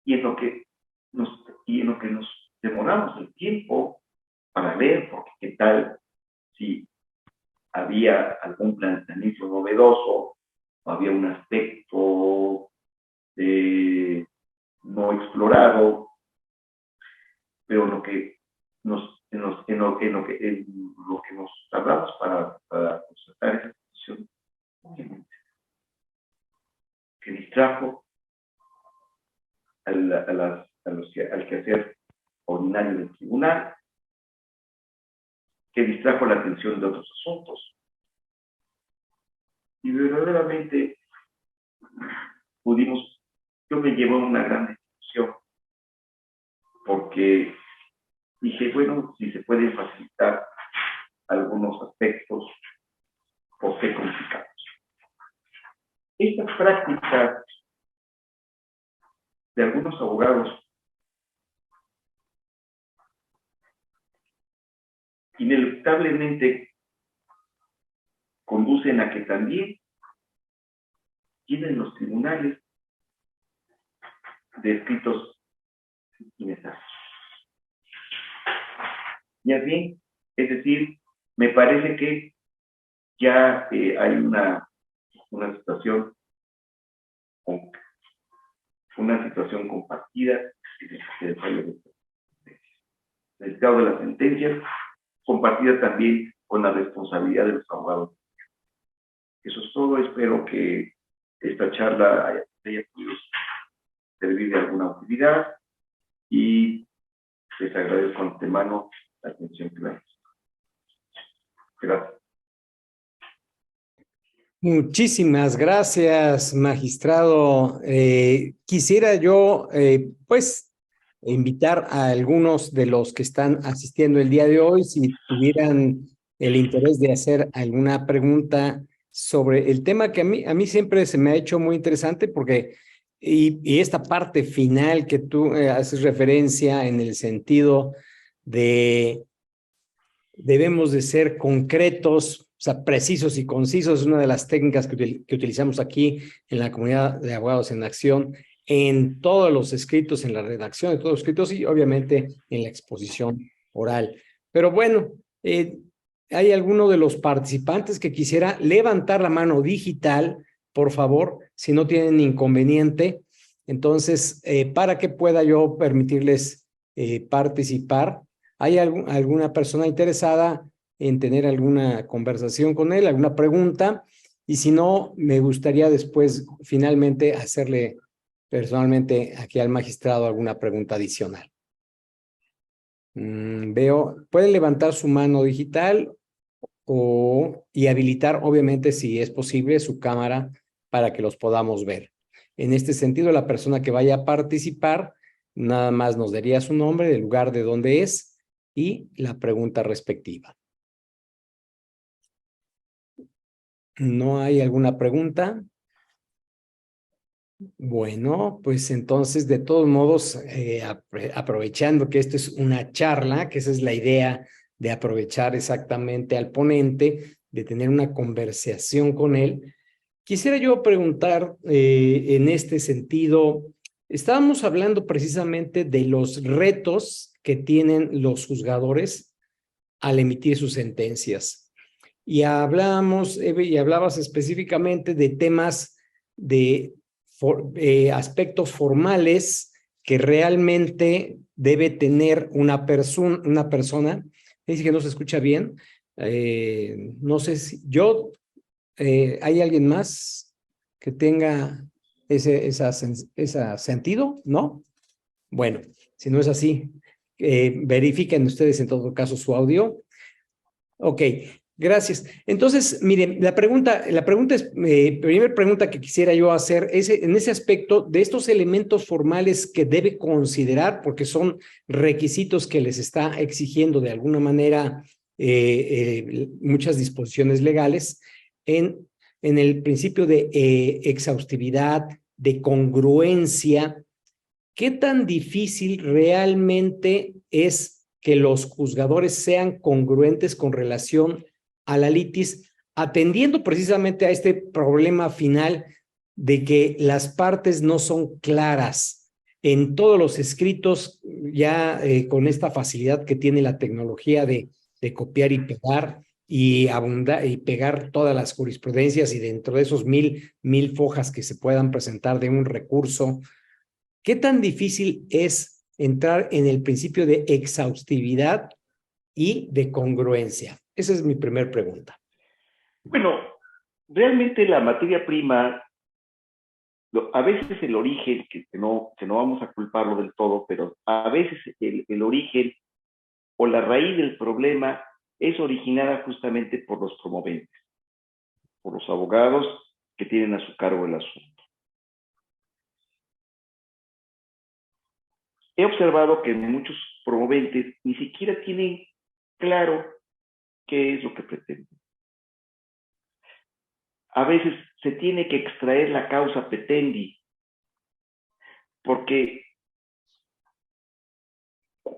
Y en lo que nos demoramos el tiempo para ver, porque qué tal si había algún planteamiento novedoso, o había un aspecto no explorado, pero lo que nos tardamos para constatar esa situación, obviamente, que distrajo al quehacer ordinario del tribunal, que distrajo la atención de otros asuntos. Y verdaderamente yo me llevo a una gran discusión, porque dije, bueno, si se pueden facilitar algunos aspectos, ¿por qué complicados? Esta práctica de algunos abogados ineluctablemente conducen a que también tienen los tribunales de escritos innecesarios. Y así, es decir, me parece que ya hay una situación compartida en el estado de las sentencias, compartida también con la responsabilidad de los abogados. Eso es todo. Espero que esta charla haya podido servir de alguna utilidad y les agradezco de antemano la atención que me han dado. Gracias. Muchísimas gracias, magistrado. Quisiera yo, pues, invitar a algunos de los que están asistiendo el día de hoy, si tuvieran el interés de hacer alguna pregunta sobre el tema que a mí siempre se me ha hecho muy interesante, porque, y esta parte final que tú haces referencia en el sentido de debemos de ser concretos, o sea, precisos y concisos, es una de las técnicas que utilizamos aquí en la comunidad de abogados en acción, en todos los escritos, en la redacción de todos los escritos y obviamente en la exposición oral. Pero bueno, ¿hay alguno de los participantes que quisiera levantar la mano digital, por favor, si no tienen inconveniente? Entonces, para que pueda yo permitirles participar. ¿Hay alguna persona interesada en tener alguna conversación con él, alguna pregunta? Y si no, me gustaría después finalmente hacerle personalmente aquí al magistrado alguna pregunta adicional. Veo, pueden levantar su mano digital y habilitar, obviamente, si es posible, su cámara para que los podamos ver. En este sentido, la persona que vaya a participar nada más nos daría su nombre, el lugar de donde es y la pregunta respectiva. ¿No hay alguna pregunta? Bueno, pues entonces, de todos modos, aprovechando que esto es una charla, que esa es la idea de aprovechar exactamente al ponente, de tener una conversación con él, quisiera yo preguntar en este sentido, estábamos hablando precisamente de los retos que tienen los juzgadores al emitir sus sentencias. Y hablábamos, Eve, y hablabas específicamente de temas de aspectos formales que realmente debe tener una persona. Dice que no se escucha bien. No sé si yo, ¿hay alguien más que tenga ese sentido? ¿No? Bueno, si no es así, verifiquen ustedes en todo caso su audio. Ok, gracias. Entonces, miren, la pregunta es, primera pregunta que quisiera yo hacer es en ese aspecto de estos elementos formales que debe considerar, porque son requisitos que les está exigiendo de alguna manera muchas disposiciones legales en el principio de exhaustividad, de congruencia. ¿Qué tan difícil realmente es que los juzgadores sean congruentes con relación a la litis, atendiendo precisamente a este problema final de que las partes no son claras en todos los escritos, ya con esta facilidad que tiene la tecnología de copiar y pegar y pegar todas las jurisprudencias y dentro de esos mil fojas que se puedan presentar de un recurso? ¿Qué tan difícil es entrar en el principio de exhaustividad y de congruencia? Esa es mi primera pregunta. Bueno, realmente la materia prima, a veces el origen, que no vamos a culparlo del todo, pero a veces el origen o la raíz del problema es originada justamente por los promoventes, por los abogados que tienen a su cargo el asunto. He observado que muchos promoventes ni siquiera tienen claro qué es lo que pretenden. A veces se tiene que extraer la causa petendi, porque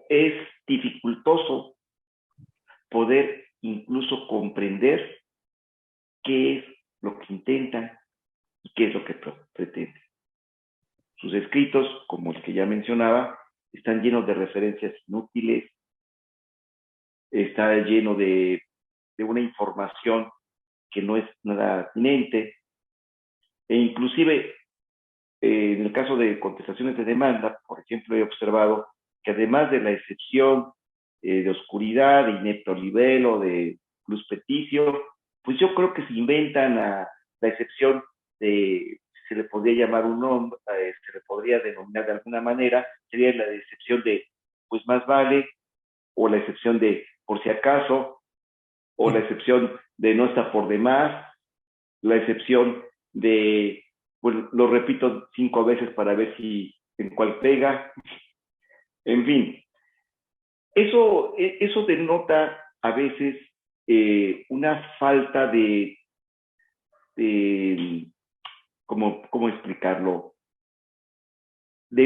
es dificultoso poder incluso comprender qué es lo que intentan y qué es lo que pretenden. Sus escritos, como el que ya mencionaba, están llenos de referencias inútiles, está lleno de una información que no es nada atinente, e inclusive en el caso de contestaciones de demanda, por ejemplo, he observado que además de la excepción de oscuridad, de inepto libelo, de plus peticio, pues yo creo que se inventan la excepción de, se le podría llamar un nombre, se le podría denominar de alguna manera, sería la excepción de pues más vale, o la excepción de por si acaso, o la excepción de no está por demás, la excepción de, pues lo repito 5 veces para ver si en cuál pega, en fin. Eso denota a veces una falta de ¿cómo explicarlo? De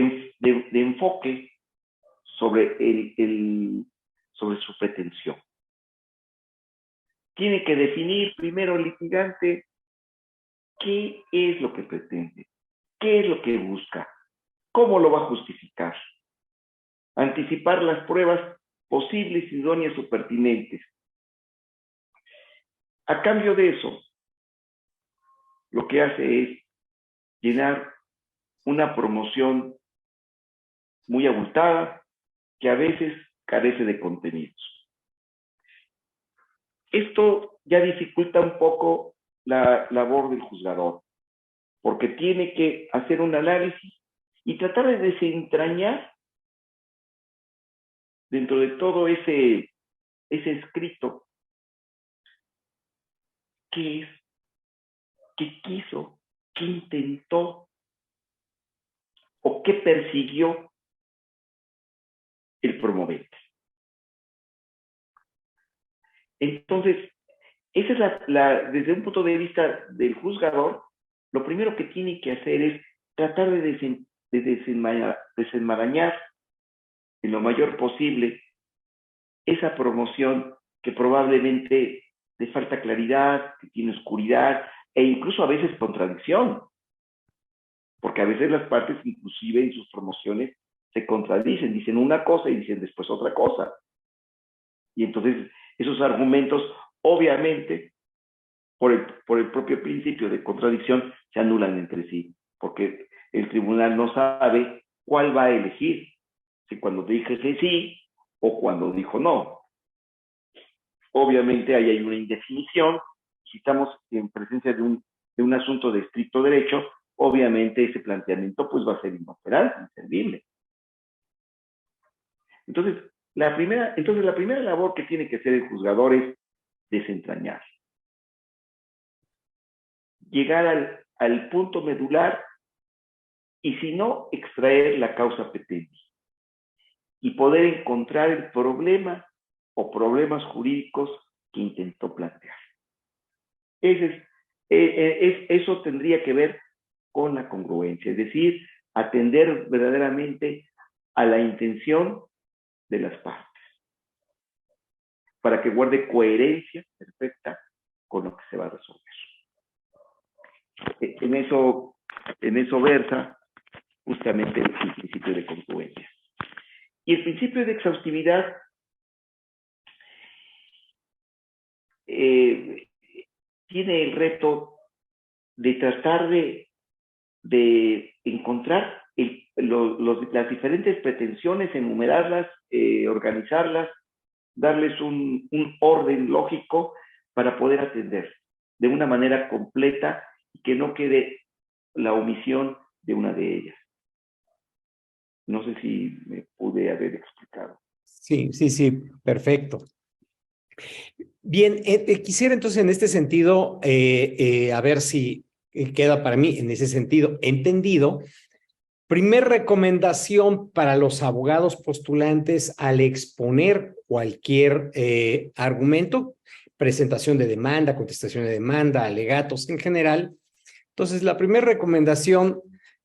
enfoque sobre, sobre su pretensión. Tiene que definir primero el litigante qué es lo que pretende, qué es lo que busca, cómo lo va a justificar, anticipar las pruebas posibles, idóneas o pertinentes. A cambio de eso, lo que hace es llenar una promoción muy abultada que a veces carece de contenidos. Esto ya dificulta un poco la labor del juzgador, porque tiene que hacer un análisis y tratar de desentrañar dentro de todo ese escrito qué es, qué quiso, qué intentó o qué persiguió el promovente. Entonces, esa es desde un punto de vista del juzgador, lo primero que tiene que hacer es tratar de desenmarañar en lo mayor posible esa promoción que probablemente le falta claridad, que tiene oscuridad e incluso a veces contradicción, porque a veces las partes inclusive en sus promociones se contradicen, dicen una cosa y dicen después otra cosa. Y entonces esos argumentos obviamente por el propio principio de contradicción se anulan entre sí, porque el tribunal no sabe cuál va a elegir, si cuando dije que sí o cuando dijo no. Obviamente ahí hay una indefinición. Si estamos en presencia de un asunto de estricto derecho, obviamente ese planteamiento pues va a ser inoperante, inservible. Entonces, la primera labor que tiene que hacer el juzgador es desentrañar. Llegar al punto medular y si no, extraer la causa petendi y poder encontrar el problema o problemas jurídicos que intentó plantear. Eso tendría que ver con la congruencia, es decir, atender verdaderamente a la intención de las partes, para que guarde coherencia perfecta con lo que se va a resolver. En eso versa justamente el principio de congruencia. Y el principio de exhaustividad tiene el reto de tratar de encontrar las diferentes pretensiones, enumerarlas, organizarlas, darles un orden lógico para poder atender de una manera completa y que no quede la omisión de una de ellas. No sé si me pude haber explicado. Sí, sí, sí, perfecto. Bien, quisiera entonces en este sentido, a ver si queda para mí en ese sentido entendido. Primer recomendación para los abogados postulantes al exponer cualquier argumento, presentación de demanda, contestación de demanda, alegatos en general. Entonces, la primera recomendación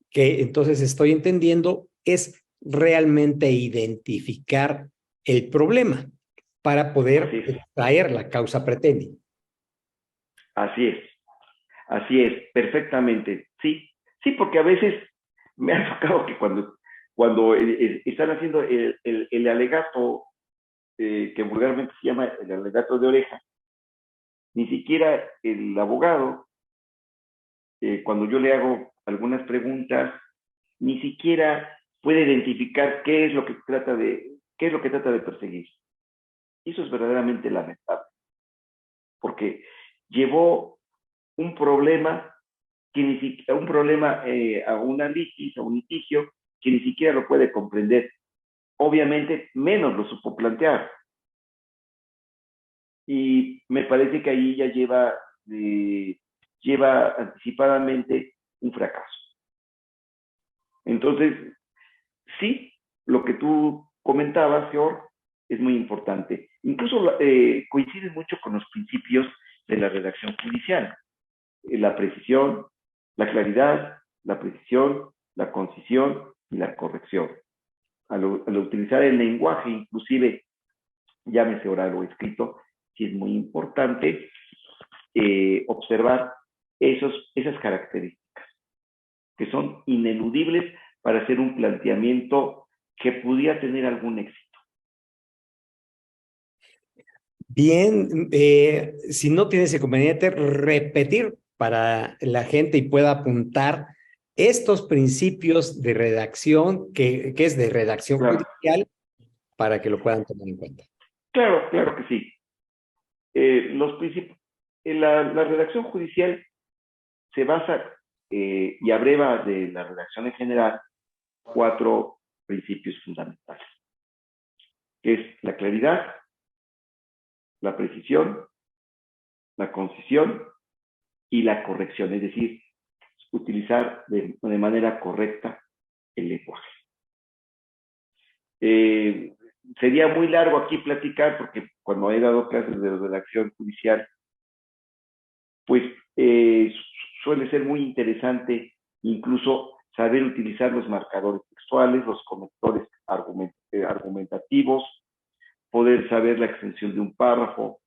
que entonces estoy entendiendo es realmente identificar el problema para poder extraer la causa pretendida. Así es, perfectamente, sí, sí, porque a veces me ha tocado que cuando están haciendo el alegato, que vulgarmente se llama el alegato de oreja, ni siquiera el abogado, cuando yo le hago algunas preguntas, ni siquiera puede identificar qué es lo que trata de perseguir. Y eso es verdaderamente lamentable, porque llevó un problema a una litis, a un litigio, que ni siquiera lo puede comprender. Obviamente, menos lo supo plantear. Y me parece que ahí ya lleva anticipadamente un fracaso. Entonces, sí, lo que tú comentabas, Georg, es muy importante. Incluso coincide mucho con los principios de la redacción judicial. La precisión, la claridad, la precisión, la concisión y la corrección. Al utilizar el lenguaje, inclusive, llámese oral o escrito, sí es muy importante observar esas características que son ineludibles para hacer un planteamiento que pudiera tener algún éxito. Bien, si no tienes inconveniente, repetir para la gente y pueda apuntar estos principios de redacción, que es de redacción judicial, para que lo puedan tomar en cuenta. Claro que sí. Los principios, la redacción judicial se basa y abreva de la redacción en general 4 principios fundamentales, que es la claridad, la precisión, la concisión y la corrección, es decir, utilizar de manera correcta el lenguaje. Sería muy largo aquí platicar, porque cuando he dado clases de redacción judicial, pues suele ser muy interesante incluso saber utilizar los marcadores textuales, los conectores argumentativos, poder saber la extensión de un párrafo,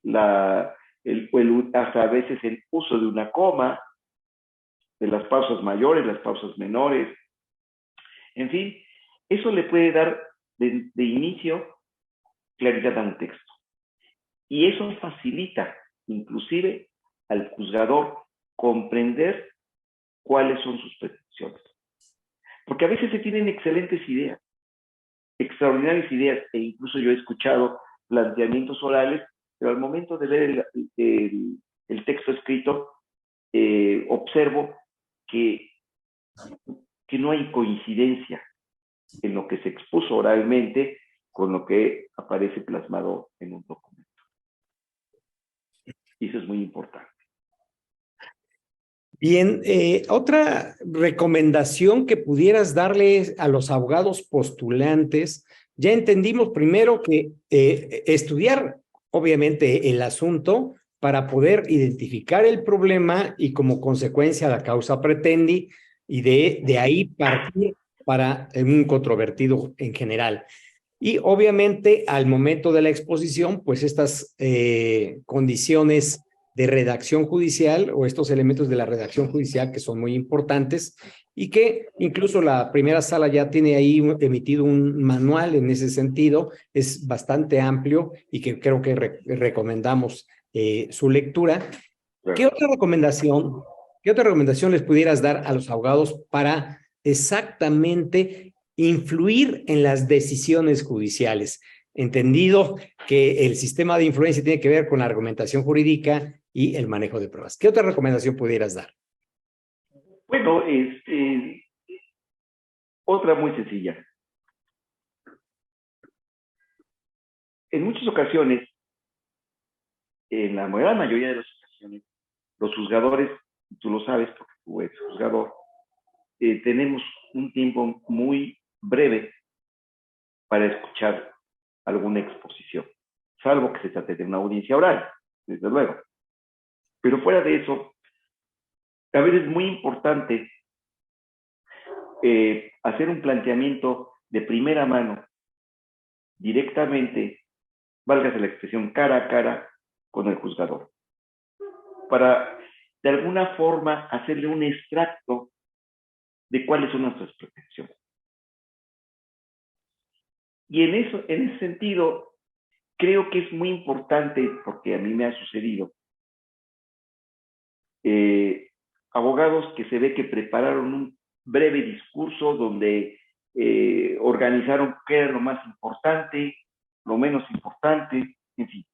hasta a veces el uso de una coma, de las pausas mayores, las pausas menores. En fin, eso le puede dar de inicio claridad a un texto. Y eso facilita inclusive al juzgador comprender cuáles son sus pretensiones. Porque a veces se tienen excelentes ideas, extraordinarias ideas, e incluso yo he escuchado planteamientos orales, pero al momento de leer el texto escrito, observo que no hay coincidencia en lo que se expuso oralmente con lo que aparece plasmado en un documento. Y eso es muy importante. Bien, otra recomendación que pudieras darle a los abogados postulantes, ya entendimos primero que estudiar obviamente el asunto para poder identificar el problema y como consecuencia la causa pretendi y de ahí partir para un controvertido en general. Y obviamente al momento de la exposición, pues estas condiciones de redacción judicial o estos elementos de la redacción judicial que son muy importantes y que incluso la primera sala ya tiene ahí emitido un manual en ese sentido, es bastante amplio y que creo que recomendamos su lectura. ¿Qué otra recomendación les pudieras dar a los abogados para exactamente influir en las decisiones judiciales? Entendido que el sistema de influencia tiene que ver con la argumentación jurídica y el manejo de pruebas. ¿Qué otra recomendación pudieras dar? Bueno, otra muy sencilla. En muchas ocasiones, en la gran mayoría de las ocasiones, los juzgadores, tú lo sabes porque tú eres juzgador, tenemos un tiempo muy breve para escuchar alguna exposición, salvo que se trate de una audiencia oral, desde luego. Pero fuera de eso, a veces es muy importante hacer un planteamiento de primera mano, directamente, válgase la expresión, cara a cara con el juzgador, para de alguna forma hacerle un extracto de cuáles son nuestras pretensiones. Y en ese sentido, creo que es muy importante, porque a mí me ha sucedido, abogados que se ve que prepararon un breve discurso donde organizaron qué era lo más importante, lo menos importante, en fin,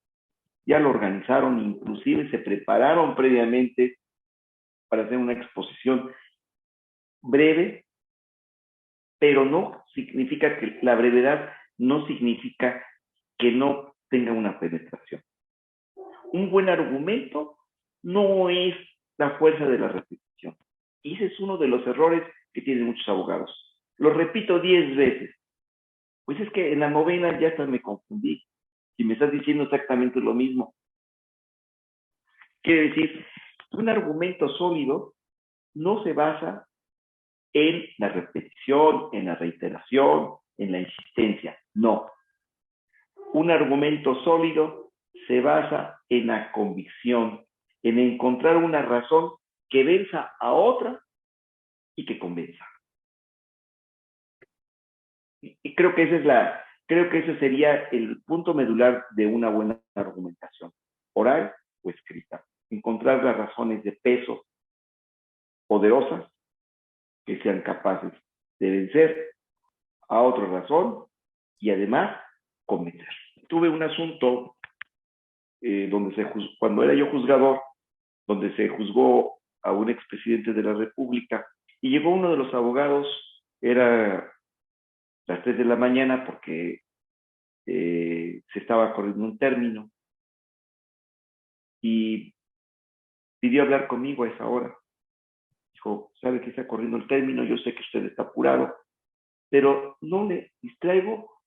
ya lo organizaron, inclusive se prepararon previamente para hacer una exposición breve, pero no significa que la brevedad no significa que no tenga una penetración. Un buen argumento no es la fuerza de la repetición. Y ese es uno de los errores que tienen muchos abogados. Lo repito 10 veces. Pues es que en la novena ya hasta me confundí. Si me estás diciendo exactamente lo mismo. Quiere decir, un argumento sólido no se basa en la repetición, en la reiteración, en la insistencia. No. Un argumento sólido se basa en la convicción, en encontrar una razón que venza a otra y que convenza. Y creo que ese sería el punto medular de una buena argumentación, oral o escrita. Encontrar las razones de peso poderosas que sean capaces de vencer a otra razón y además convencer. Tuve un asunto cuando era yo juzgador, donde se juzgó a un expresidente de la República y llegó uno de los abogados, era las 3 de la mañana porque se estaba corriendo un término y pidió hablar conmigo a esa hora. Dijo, sabe que está corriendo el término, yo sé que usted está apurado, pero no le distraigo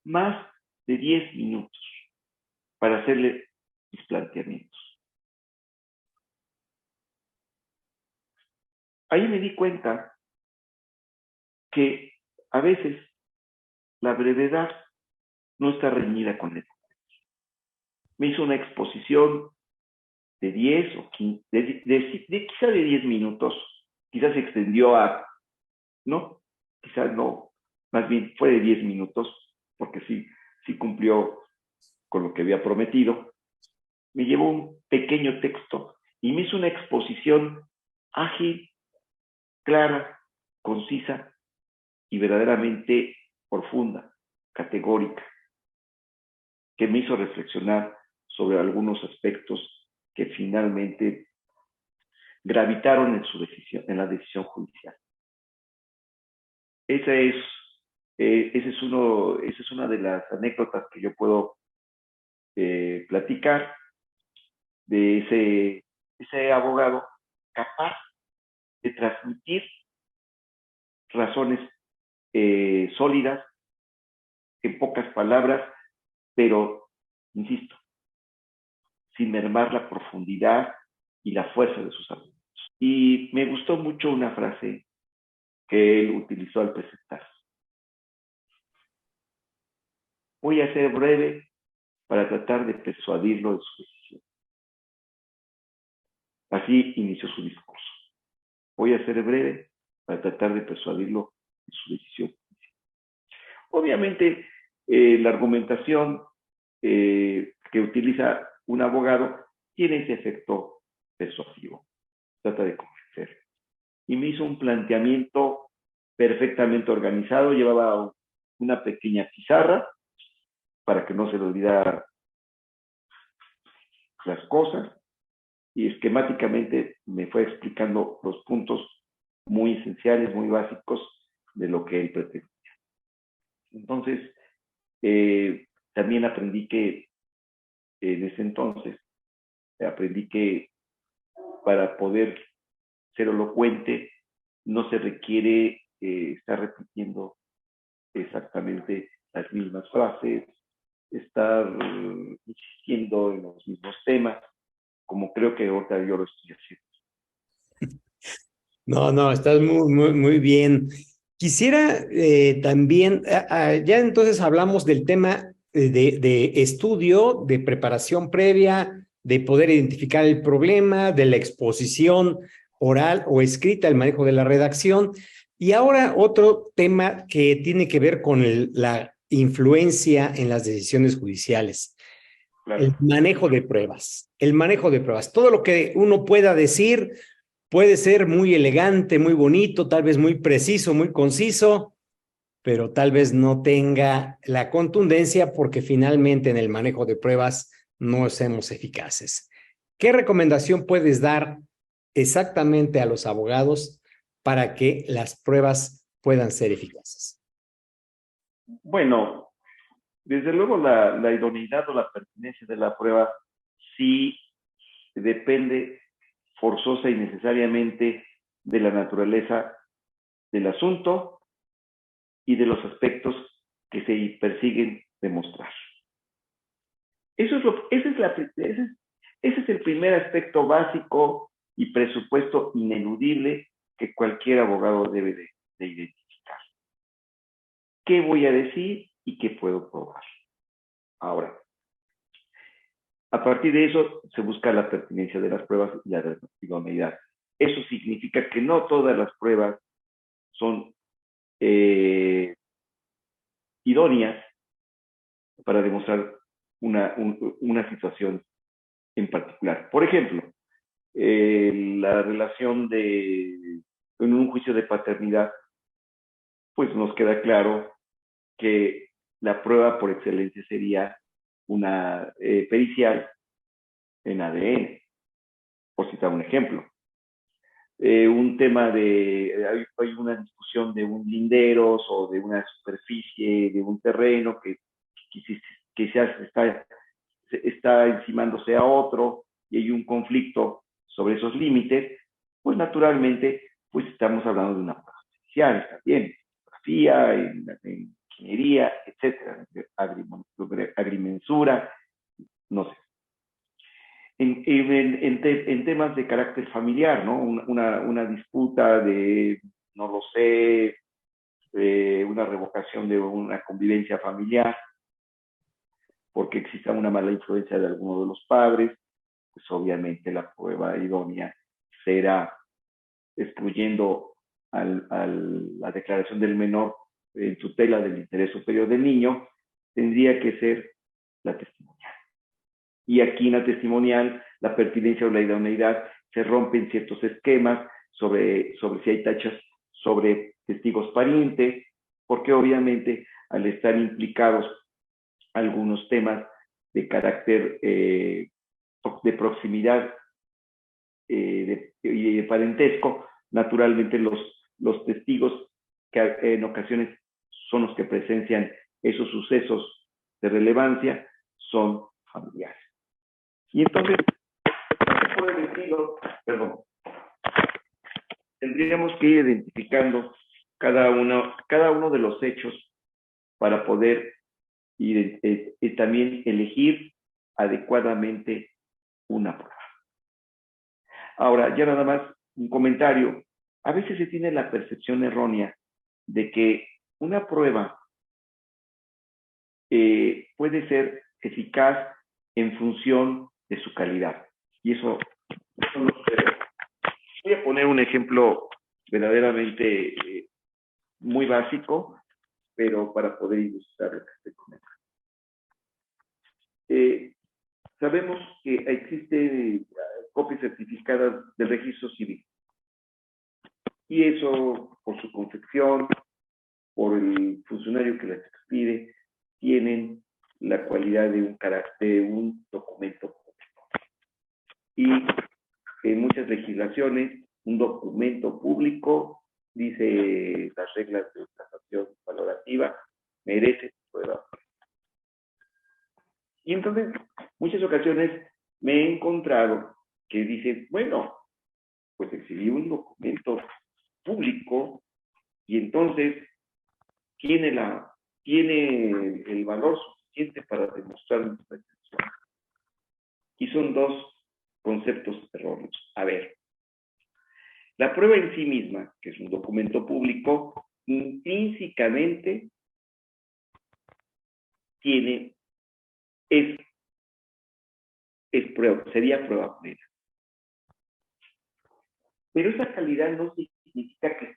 más de 10 minutos para hacerle mis planteamientos. ahí me di cuenta que a veces la brevedad no está reñida con él. Me hizo una exposición de 10 o 15, quizá de 10 minutos, quizás se extendió a, no, quizás no, más bien fue de 10 minutos, porque sí cumplió con lo que había prometido. Me llevó un pequeño texto y me hizo una exposición ágil, clara, concisa y verdaderamente profunda, categórica, que me hizo reflexionar sobre algunos aspectos que finalmente gravitaron en su decisión, en la decisión judicial. Esa es una de las anécdotas que yo puedo platicar de ese abogado capaz de transmitir razones sólidas, en pocas palabras, pero, insisto, sin mermar la profundidad y la fuerza de sus argumentos. Y me gustó mucho una frase que él utilizó al presentar. Voy a ser breve para tratar de persuadirlo de su decisión. Así inició su discurso. Voy a ser breve para tratar de persuadirlo de su decisión. Obviamente, la argumentación que utiliza un abogado tiene ese efecto persuasivo. Trata de convencer. Y me hizo un planteamiento perfectamente organizado. Llevaba una pequeña pizarra para que no se le olvidara las cosas. Y esquemáticamente me fue explicando los puntos muy esenciales, muy básicos de lo que él pretendía. Entonces, también aprendí que en ese entonces, aprendí que para poder ser elocuente no se requiere estar repitiendo exactamente las mismas frases, estar insistiendo en los mismos temas, como creo que ahorita yo lo estoy haciendo. No, estás muy bien. Quisiera también, ya entonces hablamos del tema de estudio, de preparación previa, de poder identificar el problema, de la exposición oral o escrita, el manejo de la redacción. Y ahora otro tema que tiene que ver con la influencia en las decisiones judiciales. Claro. El manejo de pruebas, el manejo de pruebas. Todo lo que uno pueda decir puede ser muy elegante, muy bonito, tal vez muy preciso, muy conciso, pero tal vez no tenga la contundencia porque finalmente en el manejo de pruebas no somos eficaces. ¿Qué recomendación puedes dar exactamente a los abogados para que las pruebas puedan ser eficaces? Bueno, desde luego la idoneidad o la pertinencia de la prueba sí depende forzosa y necesariamente de la naturaleza del asunto y de los aspectos que se persiguen demostrar. Ese es el primer aspecto básico y presupuesto ineludible que cualquier abogado debe de identificar. ¿Qué voy a decir y qué puedo probar? Ahora, a partir de eso se busca la pertinencia de las pruebas y la idoneidad. Eso significa que no todas las pruebas son idóneas para demostrar una situación en particular. Por ejemplo, la relación en un juicio de paternidad, pues nos queda claro que la prueba por excelencia sería una pericial en ADN, por citar un ejemplo. Un tema hay una discusión de un linderos o de una superficie, de un terreno que quizás está encimándose a otro y hay un conflicto sobre esos límites, pues naturalmente pues estamos hablando de una prueba especial también, en geografía, en ingeniería, etcétera, agrimensura, no sé. en temas de carácter familiar, ¿no? Una disputa de, no lo sé, una revocación de una convivencia familiar, porque exista una mala influencia de alguno de los padres, pues obviamente la prueba idónea será excluyendo la declaración del menor en tutela del interés superior del niño, tendría que ser la testimonial. Y aquí en la testimonial, la pertinencia o la idoneidad se rompen ciertos esquemas sobre si hay tachas sobre testigos parientes, porque obviamente al estar implicados algunos temas de carácter de proximidad y de parentesco, naturalmente los testigos que en ocasiones son los que presencian esos sucesos de relevancia son familiares. Y entonces, por el estilo, tendríamos que ir identificando cada uno de los hechos para poder y también elegir adecuadamente una prueba. Ahora, ya nada más un comentario. A veces se tiene la percepción errónea de que una prueba puede ser eficaz en función de su calidad. Y eso no sucede. Voy a poner un ejemplo verdaderamente muy básico, pero para poder ilustrar lo que estoy comentando. Sabemos que existen copias certificadas del registro civil. Y eso, por su confección, por el funcionario que las expide, tienen la cualidad de un documento público. Y en muchas legislaciones, un documento público, dice las reglas de tasación valorativa, merece prueba. Y entonces, muchas ocasiones me he encontrado que dicen, bueno, pues exhibí un documento público y entonces tiene el valor suficiente para demostrar mi pretensión. Y son dos conceptos erróneos. A ver, la prueba en sí misma, que es un documento público, intrínsecamente sería prueba plena. Pero esa calidad no significa que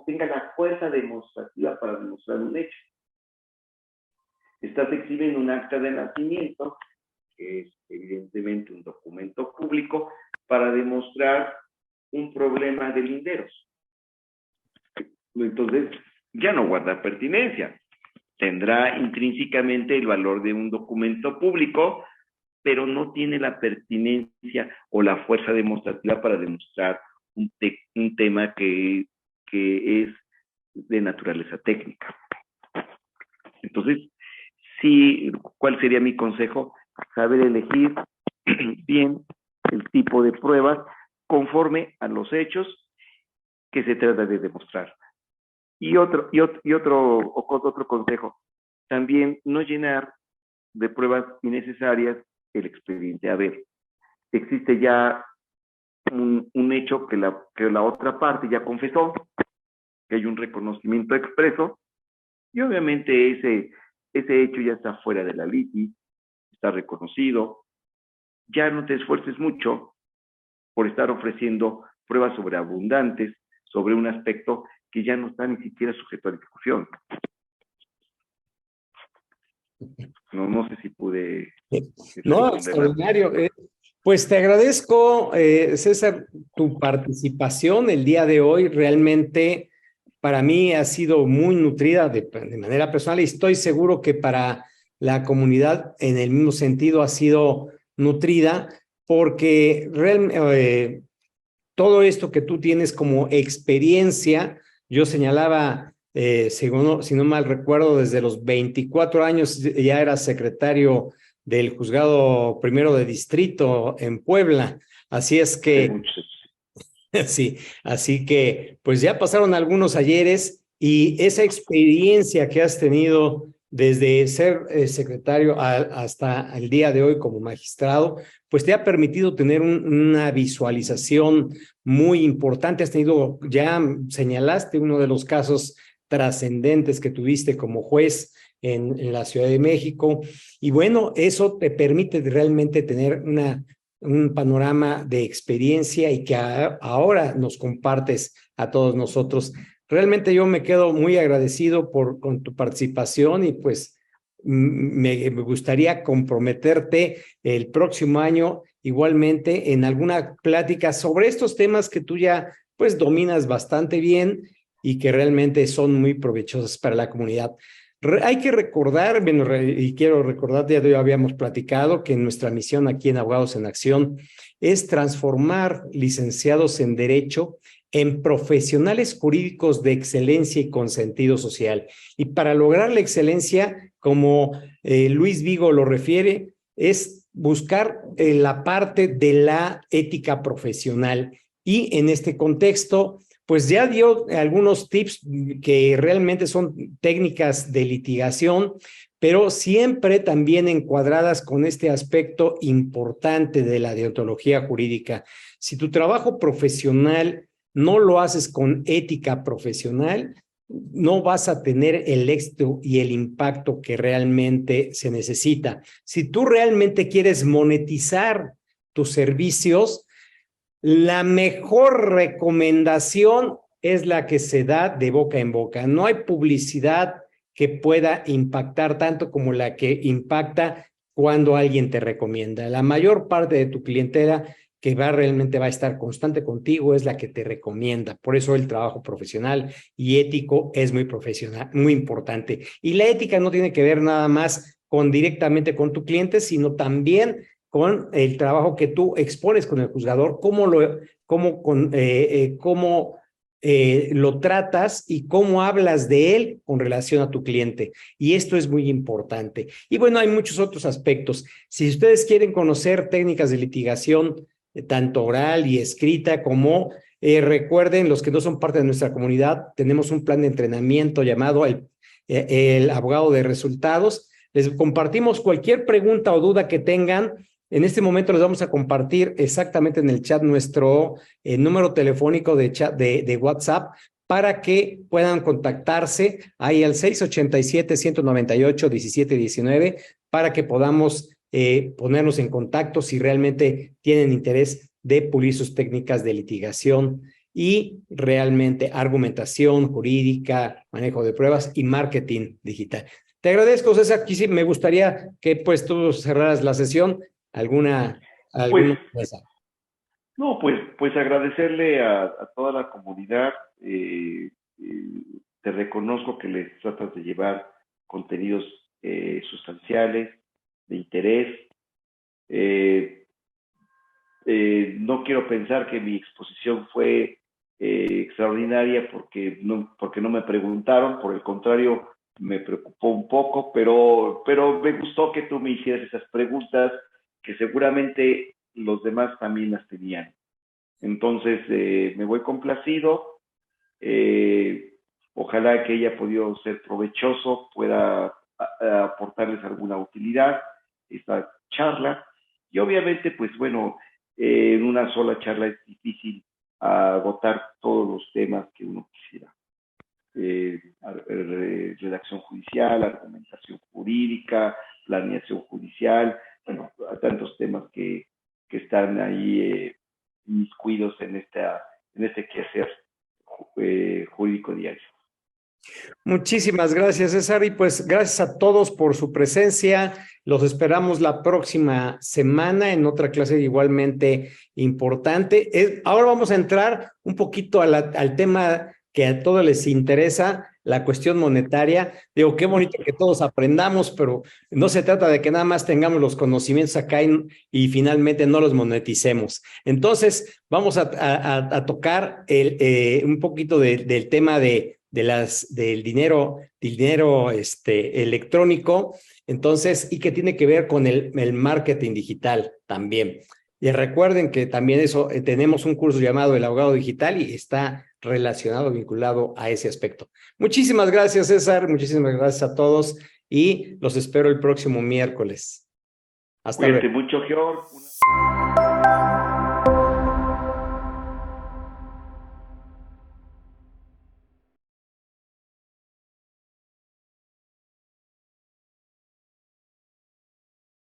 tenga la fuerza demostrativa para demostrar un hecho. Estás exhibiendo un acta de nacimiento, que es evidentemente un documento público, para demostrar un problema de linderos. Entonces, ya no guarda pertinencia. Tendrá intrínsecamente el valor de un documento público, pero no tiene la pertinencia o la fuerza demostrativa para demostrar un tema que es de naturaleza técnica. Entonces, sí, ¿cuál sería mi consejo? Saber elegir bien el tipo de pruebas conforme a los hechos que se trata de demostrar. Y otro consejo, también no llenar de pruebas innecesarias el expediente. A ver, existe ya un hecho que la otra parte ya confesó, que hay un reconocimiento expreso, y obviamente ese hecho ya está fuera de la litis, está reconocido. Ya no te esfuerces mucho por estar ofreciendo pruebas sobreabundantes sobre un aspecto que ya no está ni siquiera sujeto a discusión. No sé si pude... No, extraordinario. Pues te agradezco, César, tu participación el día de hoy. Realmente para mí ha sido muy nutrida de manera personal y estoy seguro que para la comunidad en el mismo sentido ha sido nutrida porque todo esto que tú tienes como experiencia, yo señalaba, si no mal recuerdo, desde los 24 años ya era secretario del Juzgado Primero de Distrito en Puebla. Así es que, sí, así que pues ya pasaron algunos ayeres y esa experiencia que has tenido desde ser secretario hasta el día de hoy como magistrado, pues te ha permitido tener una visualización muy importante. Has tenido, ya señalaste uno de los casos trascendentes que tuviste como juez en la Ciudad de México, y bueno, eso te permite realmente tener un panorama de experiencia y que ahora nos compartes a todos nosotros. Realmente yo me quedo muy agradecido con tu participación y pues me gustaría comprometerte el próximo año igualmente en alguna plática sobre estos temas que tú ya pues dominas bastante bien y que realmente son muy provechosos para la comunidad. Hay que recordar, bueno, y quiero recordarte, ya habíamos platicado que nuestra misión aquí en Abogados en Acción es transformar licenciados en Derecho en profesionales jurídicos de excelencia y con sentido social. Y para lograr la excelencia, como Luis Vigo lo refiere, es buscar la parte de la ética profesional. Y en este contexto, pues ya dio algunos tips que realmente son técnicas de litigación, pero siempre también encuadradas con este aspecto importante de la deontología jurídica. Si tu trabajo profesional no lo haces con ética profesional, no vas a tener el éxito y el impacto que realmente se necesita. Si tú realmente quieres monetizar tus servicios, la mejor recomendación es la que se da de boca en boca. No hay publicidad que pueda impactar tanto como la que impacta cuando alguien te recomienda. La mayor parte de tu clientela que realmente va a estar constante contigo es la que te recomienda. Por eso el trabajo profesional y ético es muy profesional, muy importante. Y la ética no tiene que ver nada más directamente con tu cliente, sino también con el trabajo que tú expones con el juzgador, cómo lo tratas y cómo hablas de él con relación a tu cliente. Y esto es muy importante. Y bueno, hay muchos otros aspectos. Si ustedes quieren conocer técnicas de litigación, tanto oral y escrita, como recuerden, los que no son parte de nuestra comunidad, tenemos un plan de entrenamiento llamado el abogado de resultados. Les compartimos cualquier pregunta o duda que tengan. En este momento les vamos a compartir exactamente en el chat nuestro número telefónico de chat de WhatsApp para que puedan contactarse ahí al 687-198-1719 para que podamos ponernos en contacto si realmente tienen interés de pulir sus técnicas de litigación y realmente argumentación jurídica, manejo de pruebas y marketing digital. Te agradezco, César. Aquí sí me gustaría que pues tú cerraras la sesión. ¿Alguna cosa? No, pues agradecerle a toda la comunidad. Te reconozco que les tratas de llevar contenidos sustanciales, de interés. No quiero pensar que mi exposición fue extraordinaria porque no me preguntaron, por el contrario, me preocupó un poco, pero me gustó que tú me hicieras esas preguntas que seguramente los demás también las tenían. Entonces, me voy complacido. Ojalá que haya podido ser provechoso, pueda aportarles alguna utilidad esta charla. Y obviamente, pues bueno, en una sola charla es difícil agotar todos los temas que uno quisiera. Redacción judicial, argumentación jurídica, planeación judicial, bueno, tantos temas que están ahí inmiscuidos en este quehacer jurídico diario. Muchísimas gracias, César, y pues gracias a todos por su presencia. Los esperamos la próxima semana en otra clase igualmente importante. Ahora vamos a entrar un poquito al tema que a todos les interesa, la cuestión monetaria. Digo, qué bonito que todos aprendamos, pero no se trata de que nada más tengamos los conocimientos acá y finalmente no los moneticemos. Entonces, vamos a tocar un poquito del tema del dinero electrónico, entonces, y que tiene que ver con el marketing digital también. Y recuerden que también tenemos un curso llamado El Abogado Digital y está relacionado, vinculado a ese aspecto. Muchísimas gracias, César. Muchísimas gracias a todos y los espero el próximo miércoles. Hasta Cuídate luego. mucho, George.